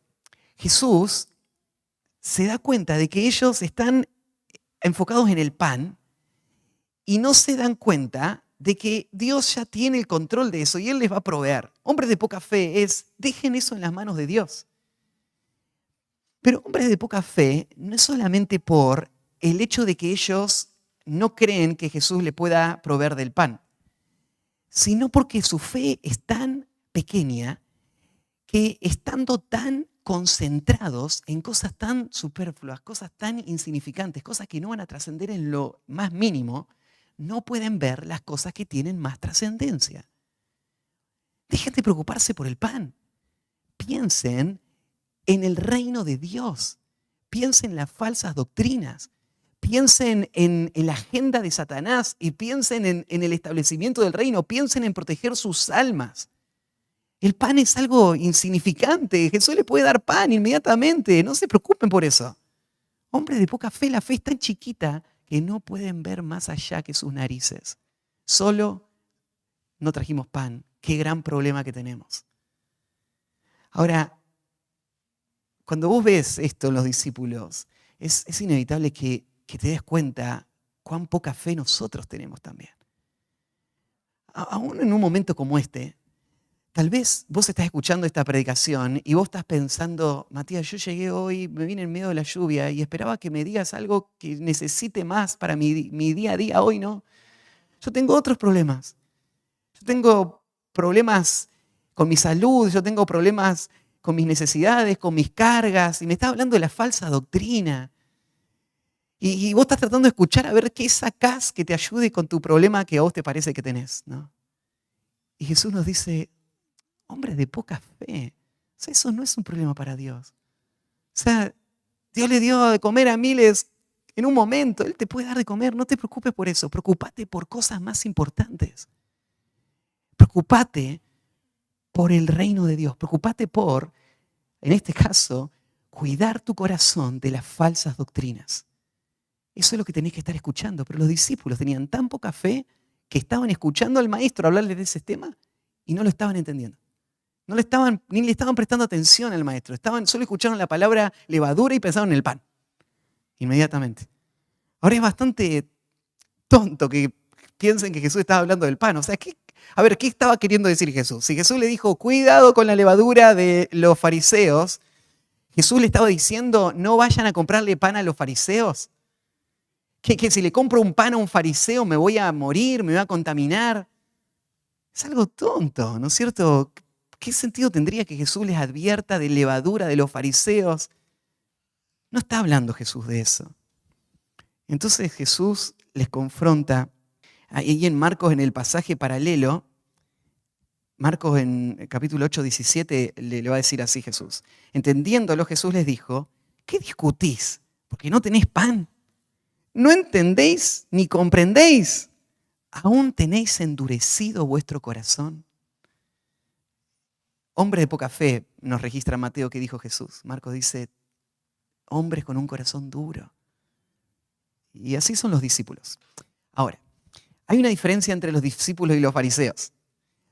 A: Jesús se da cuenta de que ellos están enfocados en el pan y no se dan cuenta de que Dios ya tiene el control de eso y Él les va a proveer. Hombres de poca fe dejen eso en las manos de Dios. Pero hombres de poca fe no es solamente por el hecho de que ellos no creen que Jesús le pueda proveer del pan, sino porque su fe es tan pequeña que estando tan concentrados en cosas tan superfluas, cosas tan insignificantes, cosas que no van a trascender en lo más mínimo, no pueden ver las cosas que tienen más trascendencia. Dejen de preocuparse por el pan. Piensen en el reino de Dios. Piensen en las falsas doctrinas. Piensen en la agenda de Satanás y piensen en el establecimiento del reino. Piensen en proteger sus almas. El pan es algo insignificante. Jesús les puede dar pan inmediatamente. No se preocupen por eso. Hombres de poca fe, la fe es tan chiquita que no pueden ver más allá que sus narices. Solo no trajimos pan. Qué gran problema que tenemos. Ahora, cuando vos ves esto en los discípulos, es inevitable que te des cuenta cuán poca fe nosotros tenemos también. Aún en un momento como este, tal vez vos estás escuchando esta predicación y vos estás pensando, Matías, yo llegué hoy, me vine en medio de la lluvia y esperaba que me digas algo que necesite más para mi día a día. Hoy no. Yo tengo otros problemas. Yo tengo problemas con mi salud, yo tengo problemas con mis necesidades, con mis cargas, y me está hablando de la falsa doctrina. Y vos estás tratando de escuchar a ver qué sacás que te ayude con tu problema que a vos te parece que tenés, ¿no? Y Jesús nos dice, hombres de poca fe, o sea, eso no es un problema para Dios. O sea, Dios le dio de comer a miles en un momento, Él te puede dar de comer, no te preocupes por eso, preocupate por cosas más importantes. Preocupate por el reino de Dios, preocupate por, en este caso, cuidar tu corazón de las falsas doctrinas. Eso es lo que tenés que estar escuchando. Pero los discípulos tenían tan poca fe que estaban escuchando al maestro hablarles de ese tema y no lo estaban entendiendo. Ni le estaban prestando atención al maestro. Solo escucharon la palabra levadura y pensaron en el pan. Inmediatamente. Ahora es bastante tonto que piensen que Jesús estaba hablando del pan. O sea, ¿qué estaba queriendo decir Jesús? Si Jesús le dijo, cuidado con la levadura de los fariseos, Jesús le estaba diciendo, no vayan a comprarle pan a los fariseos. Que si le compro un pan a un fariseo me voy a morir, me voy a contaminar. Es algo tonto, ¿no es cierto? ¿Qué sentido tendría que Jesús les advierta de levadura de los fariseos? No está hablando Jesús de eso. Entonces Jesús les confronta. Ahí en Marcos, en el pasaje paralelo, Marcos en capítulo 8, 17, le va a decir así Jesús. Entendiéndolo, Jesús les dijo, ¿qué discutís? ¿Porque no tenéis pan? ¿No entendéis ni comprendéis? ¿Aún tenéis endurecido vuestro corazón? Hombre de poca fe, nos registra Mateo que dijo Jesús. Marcos dice, hombres con un corazón duro. Y así son los discípulos. Ahora, hay una diferencia entre los discípulos y los fariseos.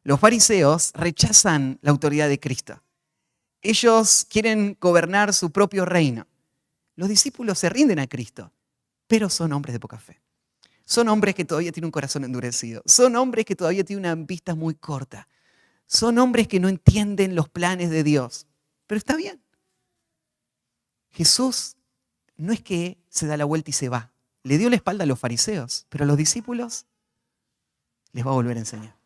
A: Los fariseos rechazan la autoridad de Cristo. Ellos quieren gobernar su propio reino. Los discípulos se rinden a Cristo, pero son hombres de poca fe. Son hombres que todavía tienen un corazón endurecido. Son hombres que todavía tienen una vista muy corta. Son hombres que no entienden los planes de Dios. Pero está bien. Jesús no es que se da la vuelta y se va. Le dio la espalda a los fariseos, pero a los discípulos les va a volver a enseñar.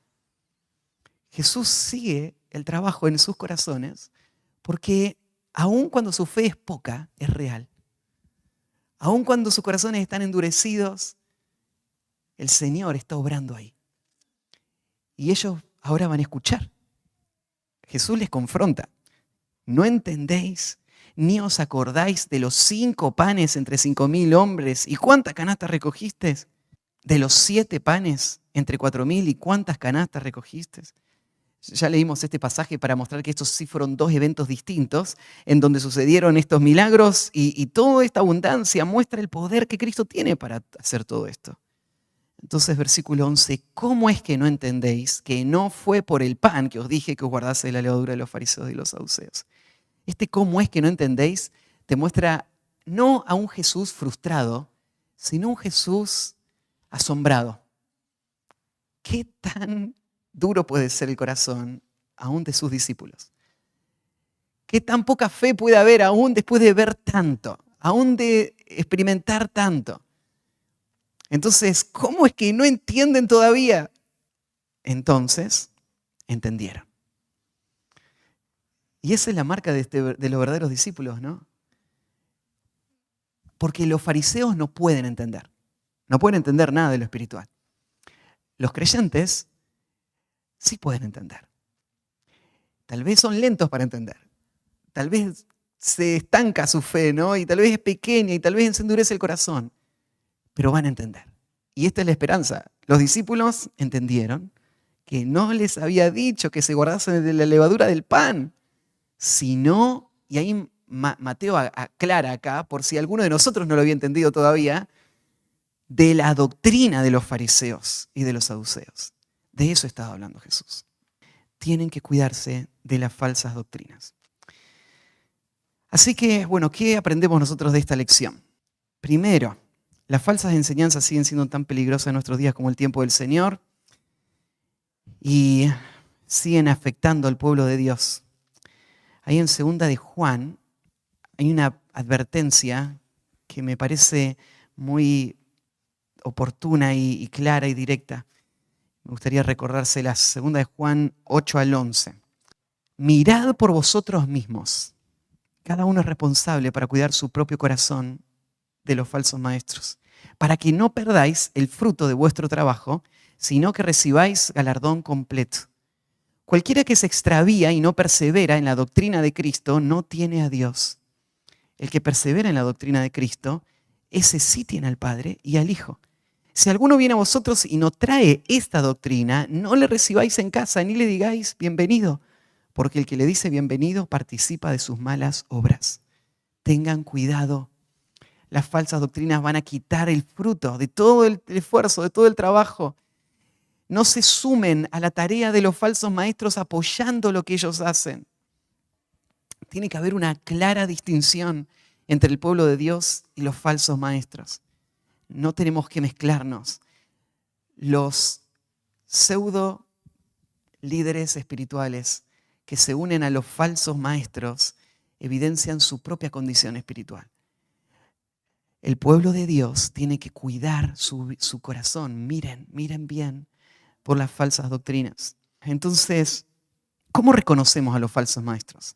A: Jesús sigue el trabajo en sus corazones porque aun cuando su fe es poca, es real. Aun cuando sus corazones están endurecidos, el Señor está obrando ahí. Y ellos ahora van a escuchar. Jesús les confronta. ¿No entendéis ni os acordáis de los 5 panes entre 5.000 hombres? ¿Y cuántas canastas recogisteis? De los 7 panes entre 4.000, ¿y cuántas canastas recogisteis? Ya leímos este pasaje para mostrar que estos sí fueron 2 eventos distintos en donde sucedieron estos milagros y toda esta abundancia muestra el poder que Cristo tiene para hacer todo esto. Entonces, versículo 11, ¿cómo es que no entendéis que no fue por el pan que os dije que os guardase la levadura de los fariseos y los saduceos? Este cómo es que no entendéis te muestra no a un Jesús frustrado, sino un Jesús asombrado. ¿Qué tan duro puede ser el corazón aún de sus discípulos? ¿Qué tan poca fe puede haber aún después de ver tanto, aún de experimentar tanto? Entonces, ¿cómo es que no entienden todavía? Entonces, entendieron. Y esa es la marca de los verdaderos discípulos, ¿no? Porque los fariseos no pueden entender. No pueden entender nada de lo espiritual. Los creyentes sí pueden entender. Tal vez son lentos para entender. Tal vez se estanca su fe, ¿no? Y tal vez es pequeña y tal vez se endurece el corazón. Pero van a entender. Y esta es la esperanza. Los discípulos entendieron que no les había dicho que se guardasen de la levadura del pan, sino, y ahí Mateo aclara acá, por si alguno de nosotros no lo había entendido todavía, de la doctrina de los fariseos y de los saduceos. De eso estaba hablando Jesús. Tienen que cuidarse de las falsas doctrinas. Así que, bueno, ¿qué aprendemos nosotros de esta lección? Primero, las falsas enseñanzas siguen siendo tan peligrosas en nuestros días como el tiempo del Señor y siguen afectando al pueblo de Dios. Ahí en 2 de Juan hay una advertencia que me parece muy oportuna y clara y directa. Me gustaría recordársela, 2 de Juan 8 al 11. Mirad por vosotros mismos. Cada uno es responsable para cuidar su propio corazón de los falsos maestros, para que no perdáis el fruto de vuestro trabajo, sino que recibáis galardón completo. Cualquiera que se extravía y no persevera en la doctrina de Cristo no tiene a Dios. El que persevera en la doctrina de Cristo, ese sí tiene al Padre y al Hijo. Si alguno viene a vosotros y no trae esta doctrina, no le recibáis en casa ni le digáis bienvenido, porque el que le dice bienvenido participa de sus malas obras. Tengan cuidado. Las falsas doctrinas van a quitar el fruto de todo el esfuerzo, de todo el trabajo. No se sumen a la tarea de los falsos maestros apoyando lo que ellos hacen. Tiene que haber una clara distinción entre el pueblo de Dios y los falsos maestros. No tenemos que mezclarnos. Los pseudo líderes espirituales que se unen a los falsos maestros evidencian su propia condición espiritual. El pueblo de Dios tiene que cuidar su corazón. Miren bien por las falsas doctrinas. Entonces, ¿cómo reconocemos a los falsos maestros?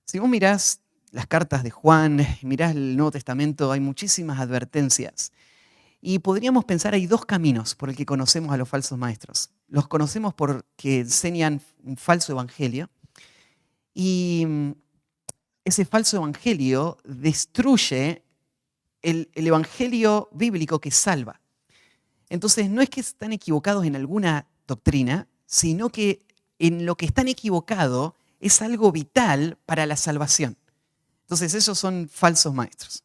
A: Si vos mirás las cartas de Juan, mirás el Nuevo Testamento, hay muchísimas advertencias. Y podríamos pensar, hay 2 caminos por el que conocemos a los falsos maestros. Los conocemos porque enseñan un falso evangelio. Y ese falso evangelio destruye el evangelio bíblico que salva. Entonces, no es que están equivocados en alguna doctrina, sino que en lo que están equivocados es algo vital para la salvación. Entonces, esos son falsos maestros.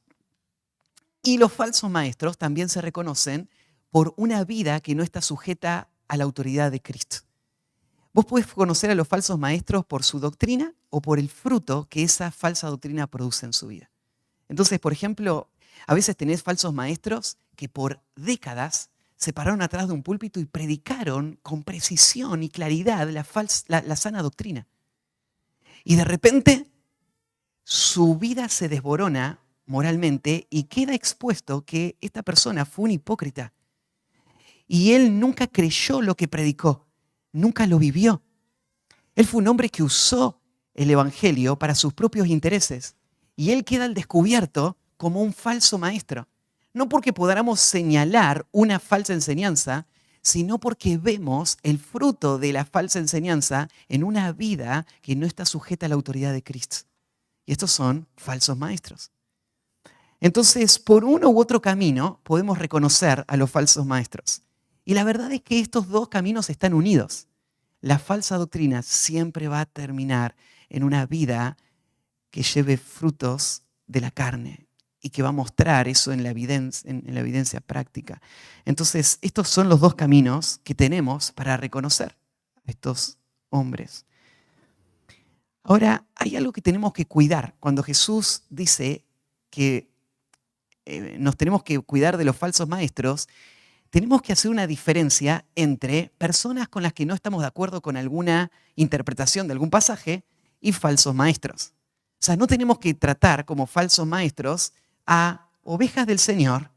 A: Y los falsos maestros también se reconocen por una vida que no está sujeta a la autoridad de Cristo. Vos podés conocer a los falsos maestros por su doctrina o por el fruto que esa falsa doctrina produce en su vida. Entonces, por ejemplo, A veces tenés falsos maestros que por décadas se pararon atrás de un púlpito y predicaron con precisión y claridad la sana doctrina. Y de repente su vida se desborona moralmente y queda expuesto que esta persona fue un hipócrita. Y él nunca creyó lo que predicó, nunca lo vivió. Él fue un hombre que usó el evangelio para sus propios intereses. Y él queda al descubierto como un falso maestro. No porque podamos señalar una falsa enseñanza, sino porque vemos el fruto de la falsa enseñanza en una vida que no está sujeta a la autoridad de Cristo. Y estos son falsos maestros. Entonces, por uno u otro camino podemos reconocer a los falsos maestros. Y la verdad es que estos dos caminos están unidos. La falsa doctrina siempre va a terminar en una vida que lleve frutos de la carne y que va a mostrar eso en la evidencia práctica. Entonces, estos son los dos caminos que tenemos para reconocer a estos hombres. Ahora, hay algo que tenemos que cuidar. Cuando Jesús dice que nos tenemos que cuidar de los falsos maestros, tenemos que hacer una diferencia entre personas con las que no estamos de acuerdo con alguna interpretación de algún pasaje y falsos maestros. O sea, no tenemos que tratar como falsos maestros a ovejas del Señor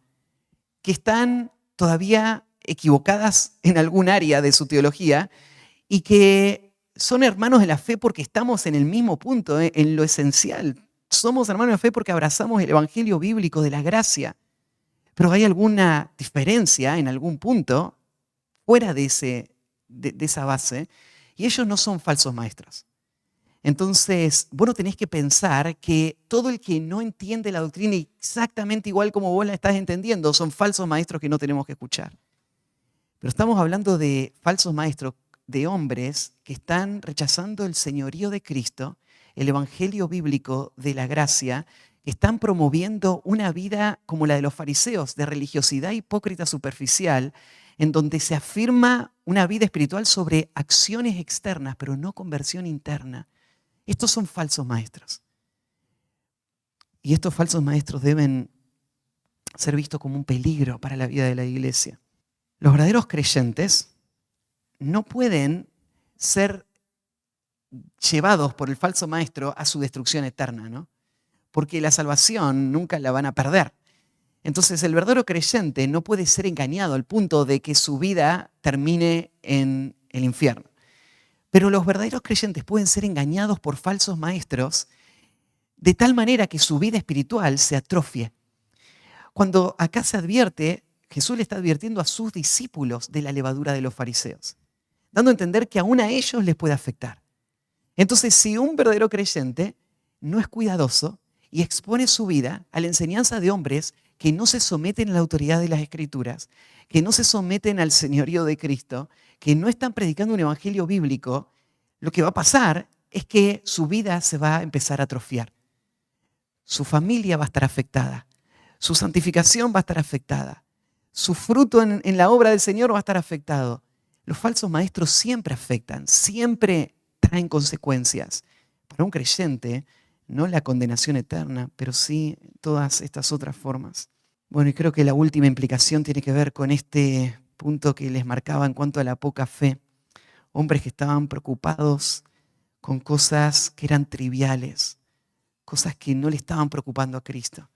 A: que están todavía equivocadas en algún área de su teología y que son hermanos de la fe porque estamos en el mismo punto, en lo esencial. Somos hermanos de la fe porque abrazamos el evangelio bíblico de la gracia. Pero hay alguna diferencia en algún punto fuera de esa base y ellos no son falsos maestros. Entonces, vos no tenés que pensar que todo el que no entiende la doctrina exactamente igual como vos la estás entendiendo son falsos maestros que no tenemos que escuchar. Pero estamos hablando de falsos maestros, de hombres que están rechazando el señorío de Cristo, el evangelio bíblico de la gracia, que están promoviendo una vida como la de los fariseos, de religiosidad hipócrita superficial, en donde se afirma una vida espiritual sobre acciones externas, pero no conversión interna. Estos son falsos maestros. Y estos falsos maestros deben ser vistos como un peligro para la vida de la iglesia. Los verdaderos creyentes no pueden ser llevados por el falso maestro a su destrucción eterna, ¿no? Porque la salvación nunca la van a perder. Entonces el verdadero creyente no puede ser engañado al punto de que su vida termine en el infierno. Pero los verdaderos creyentes pueden ser engañados por falsos maestros de tal manera que su vida espiritual se atrofie. Cuando acá se advierte, Jesús le está advirtiendo a sus discípulos de la levadura de los fariseos, dando a entender que aún a ellos les puede afectar. Entonces, si un verdadero creyente no es cuidadoso y expone su vida a la enseñanza de hombres que no se someten a la autoridad de las Escrituras, que no se someten al señorío de Cristo, que no están predicando un evangelio bíblico, lo que va a pasar es que su vida se va a empezar a atrofiar. Su familia va a estar afectada, su santificación va a estar afectada, su fruto en la obra del Señor va a estar afectado. Los falsos maestros siempre afectan, siempre traen consecuencias. Para un creyente, no la condenación eterna, pero sí todas estas otras formas. Bueno, y creo que la última implicación tiene que ver con este punto que les marcaba en cuanto a la poca fe. Hombres que estaban preocupados con cosas que eran triviales, cosas que no le estaban preocupando a Cristo.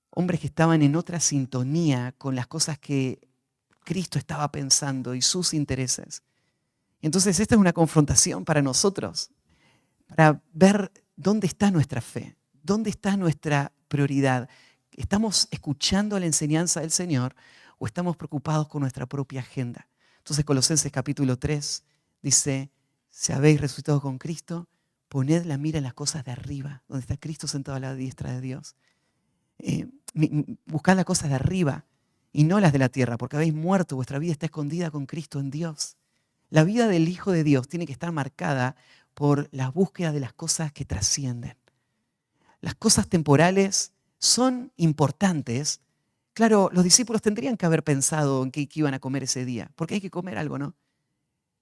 A: Hombres que estaban en otra sintonía con las cosas que Cristo estaba pensando y sus intereses. Entonces esta es una confrontación para nosotros, para ver dónde está nuestra fe, dónde está nuestra prioridad. ¿Estamos escuchando la enseñanza del Señor o estamos preocupados con nuestra propia agenda? Entonces Colosenses capítulo 3 dice, si habéis resucitado con Cristo, poned la mira en las cosas de arriba, donde está Cristo sentado a la diestra de Dios. Buscad las cosas de arriba y no las de la tierra, porque habéis muerto, vuestra vida está escondida con Cristo en Dios. La vida del Hijo de Dios tiene que estar marcada por la búsqueda de las cosas que trascienden. Las cosas temporales son importantes. Claro, los discípulos tendrían que haber pensado en qué iban a comer ese día, porque hay que comer algo, ¿no?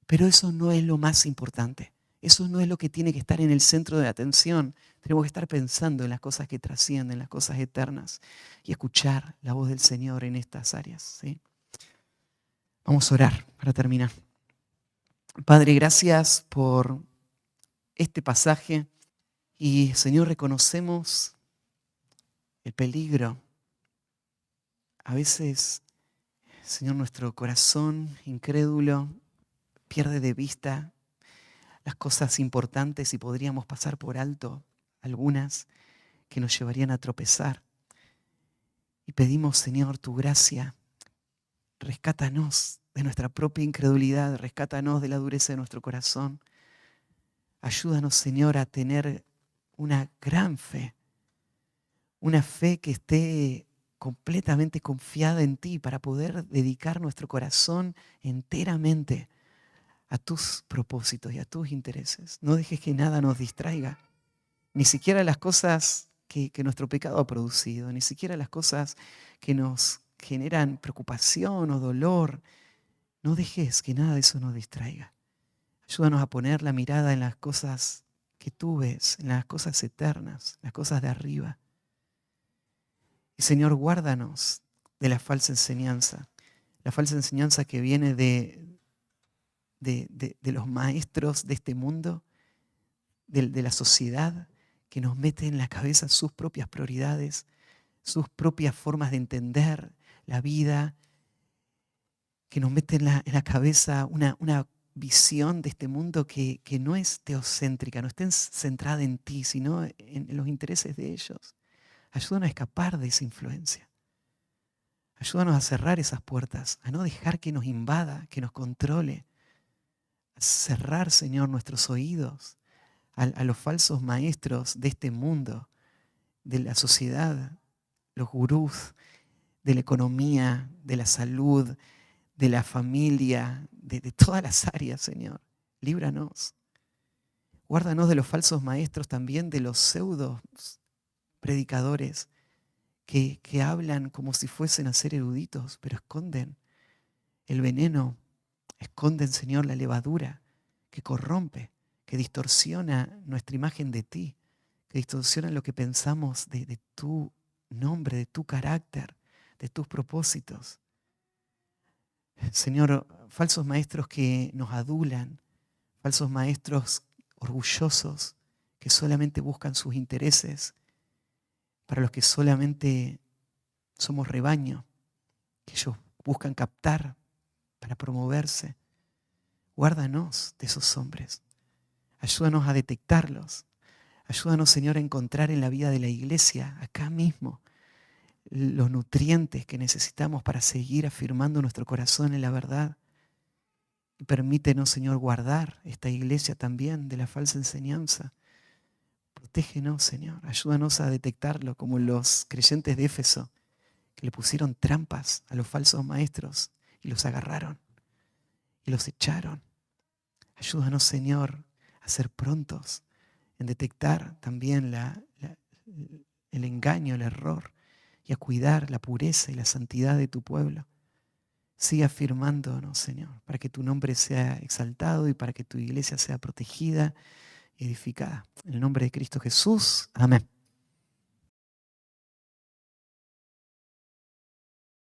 A: Pero eso no es lo más importante. Eso no es lo que tiene que estar en el centro de la atención. Tenemos que estar pensando en las cosas que trascienden, en las cosas eternas y escuchar la voz del Señor en estas áreas, ¿sí? Vamos a orar para terminar. Padre, gracias por este pasaje y, Señor, reconocemos el peligro. A veces, Señor, nuestro corazón incrédulo pierde de vista las cosas importantes y podríamos pasar por alto algunas que nos llevarían a tropezar. Y pedimos, Señor, tu gracia. Rescátanos de nuestra propia incredulidad, rescátanos de la dureza de nuestro corazón. Ayúdanos, Señor, a tener una gran fe, una fe que esté completamente confiada en ti para poder dedicar nuestro corazón enteramente a tus propósitos y a tus intereses. No dejes que nada nos distraiga, ni siquiera las cosas que nuestro pecado ha producido, ni siquiera las cosas que nos generan preocupación o dolor. No dejes que nada de eso nos distraiga. Ayúdanos a poner la mirada en las cosas que tú ves, en las cosas eternas, las cosas de arriba. Y Señor, guárdanos de la falsa enseñanza que viene de los maestros de este mundo, de la sociedad, que nos mete en la cabeza sus propias prioridades, sus propias formas de entender la vida, que nos mete en la cabeza una visión de este mundo que no es teocéntrica, no está centrada en ti, sino en los intereses de ellos. Ayúdanos a escapar de esa influencia. Ayúdanos a cerrar esas puertas, a no dejar que nos invada, que nos controle. A cerrar, Señor, nuestros oídos a los falsos maestros de este mundo, de la sociedad, los gurús de la economía, de la salud, de la familia, de todas las áreas, Señor. Líbranos. Guárdanos de los falsos maestros también, de los pseudos predicadores que hablan como si fuesen a ser eruditos, pero esconden el veneno, esconden, Señor, la levadura que corrompe, que distorsiona nuestra imagen de ti, que distorsiona lo que pensamos de tu nombre, de tu carácter, de tus propósitos. Señor, falsos maestros que nos adulan, falsos maestros orgullosos que solamente buscan sus intereses, para los que solamente somos rebaño, que ellos buscan captar para promoverse. Guárdanos de esos hombres. Ayúdanos a detectarlos. Ayúdanos, Señor, a encontrar en la vida de la iglesia, acá mismo, los nutrientes que necesitamos para seguir afirmando nuestro corazón en la verdad. Y permítenos, Señor, guardar esta iglesia también de la falsa enseñanza. Protégenos, Señor. Ayúdanos a detectarlo como los creyentes de Éfeso, que le pusieron trampas a los falsos maestros y los agarraron y los echaron. Ayúdanos, Señor, a ser prontos en detectar también el engaño, el error, y a cuidar la pureza y la santidad de tu pueblo. Sigue afirmándonos, Señor, para que tu nombre sea exaltado y para que tu iglesia sea protegida y edificada. En el nombre de Cristo Jesús. Amén.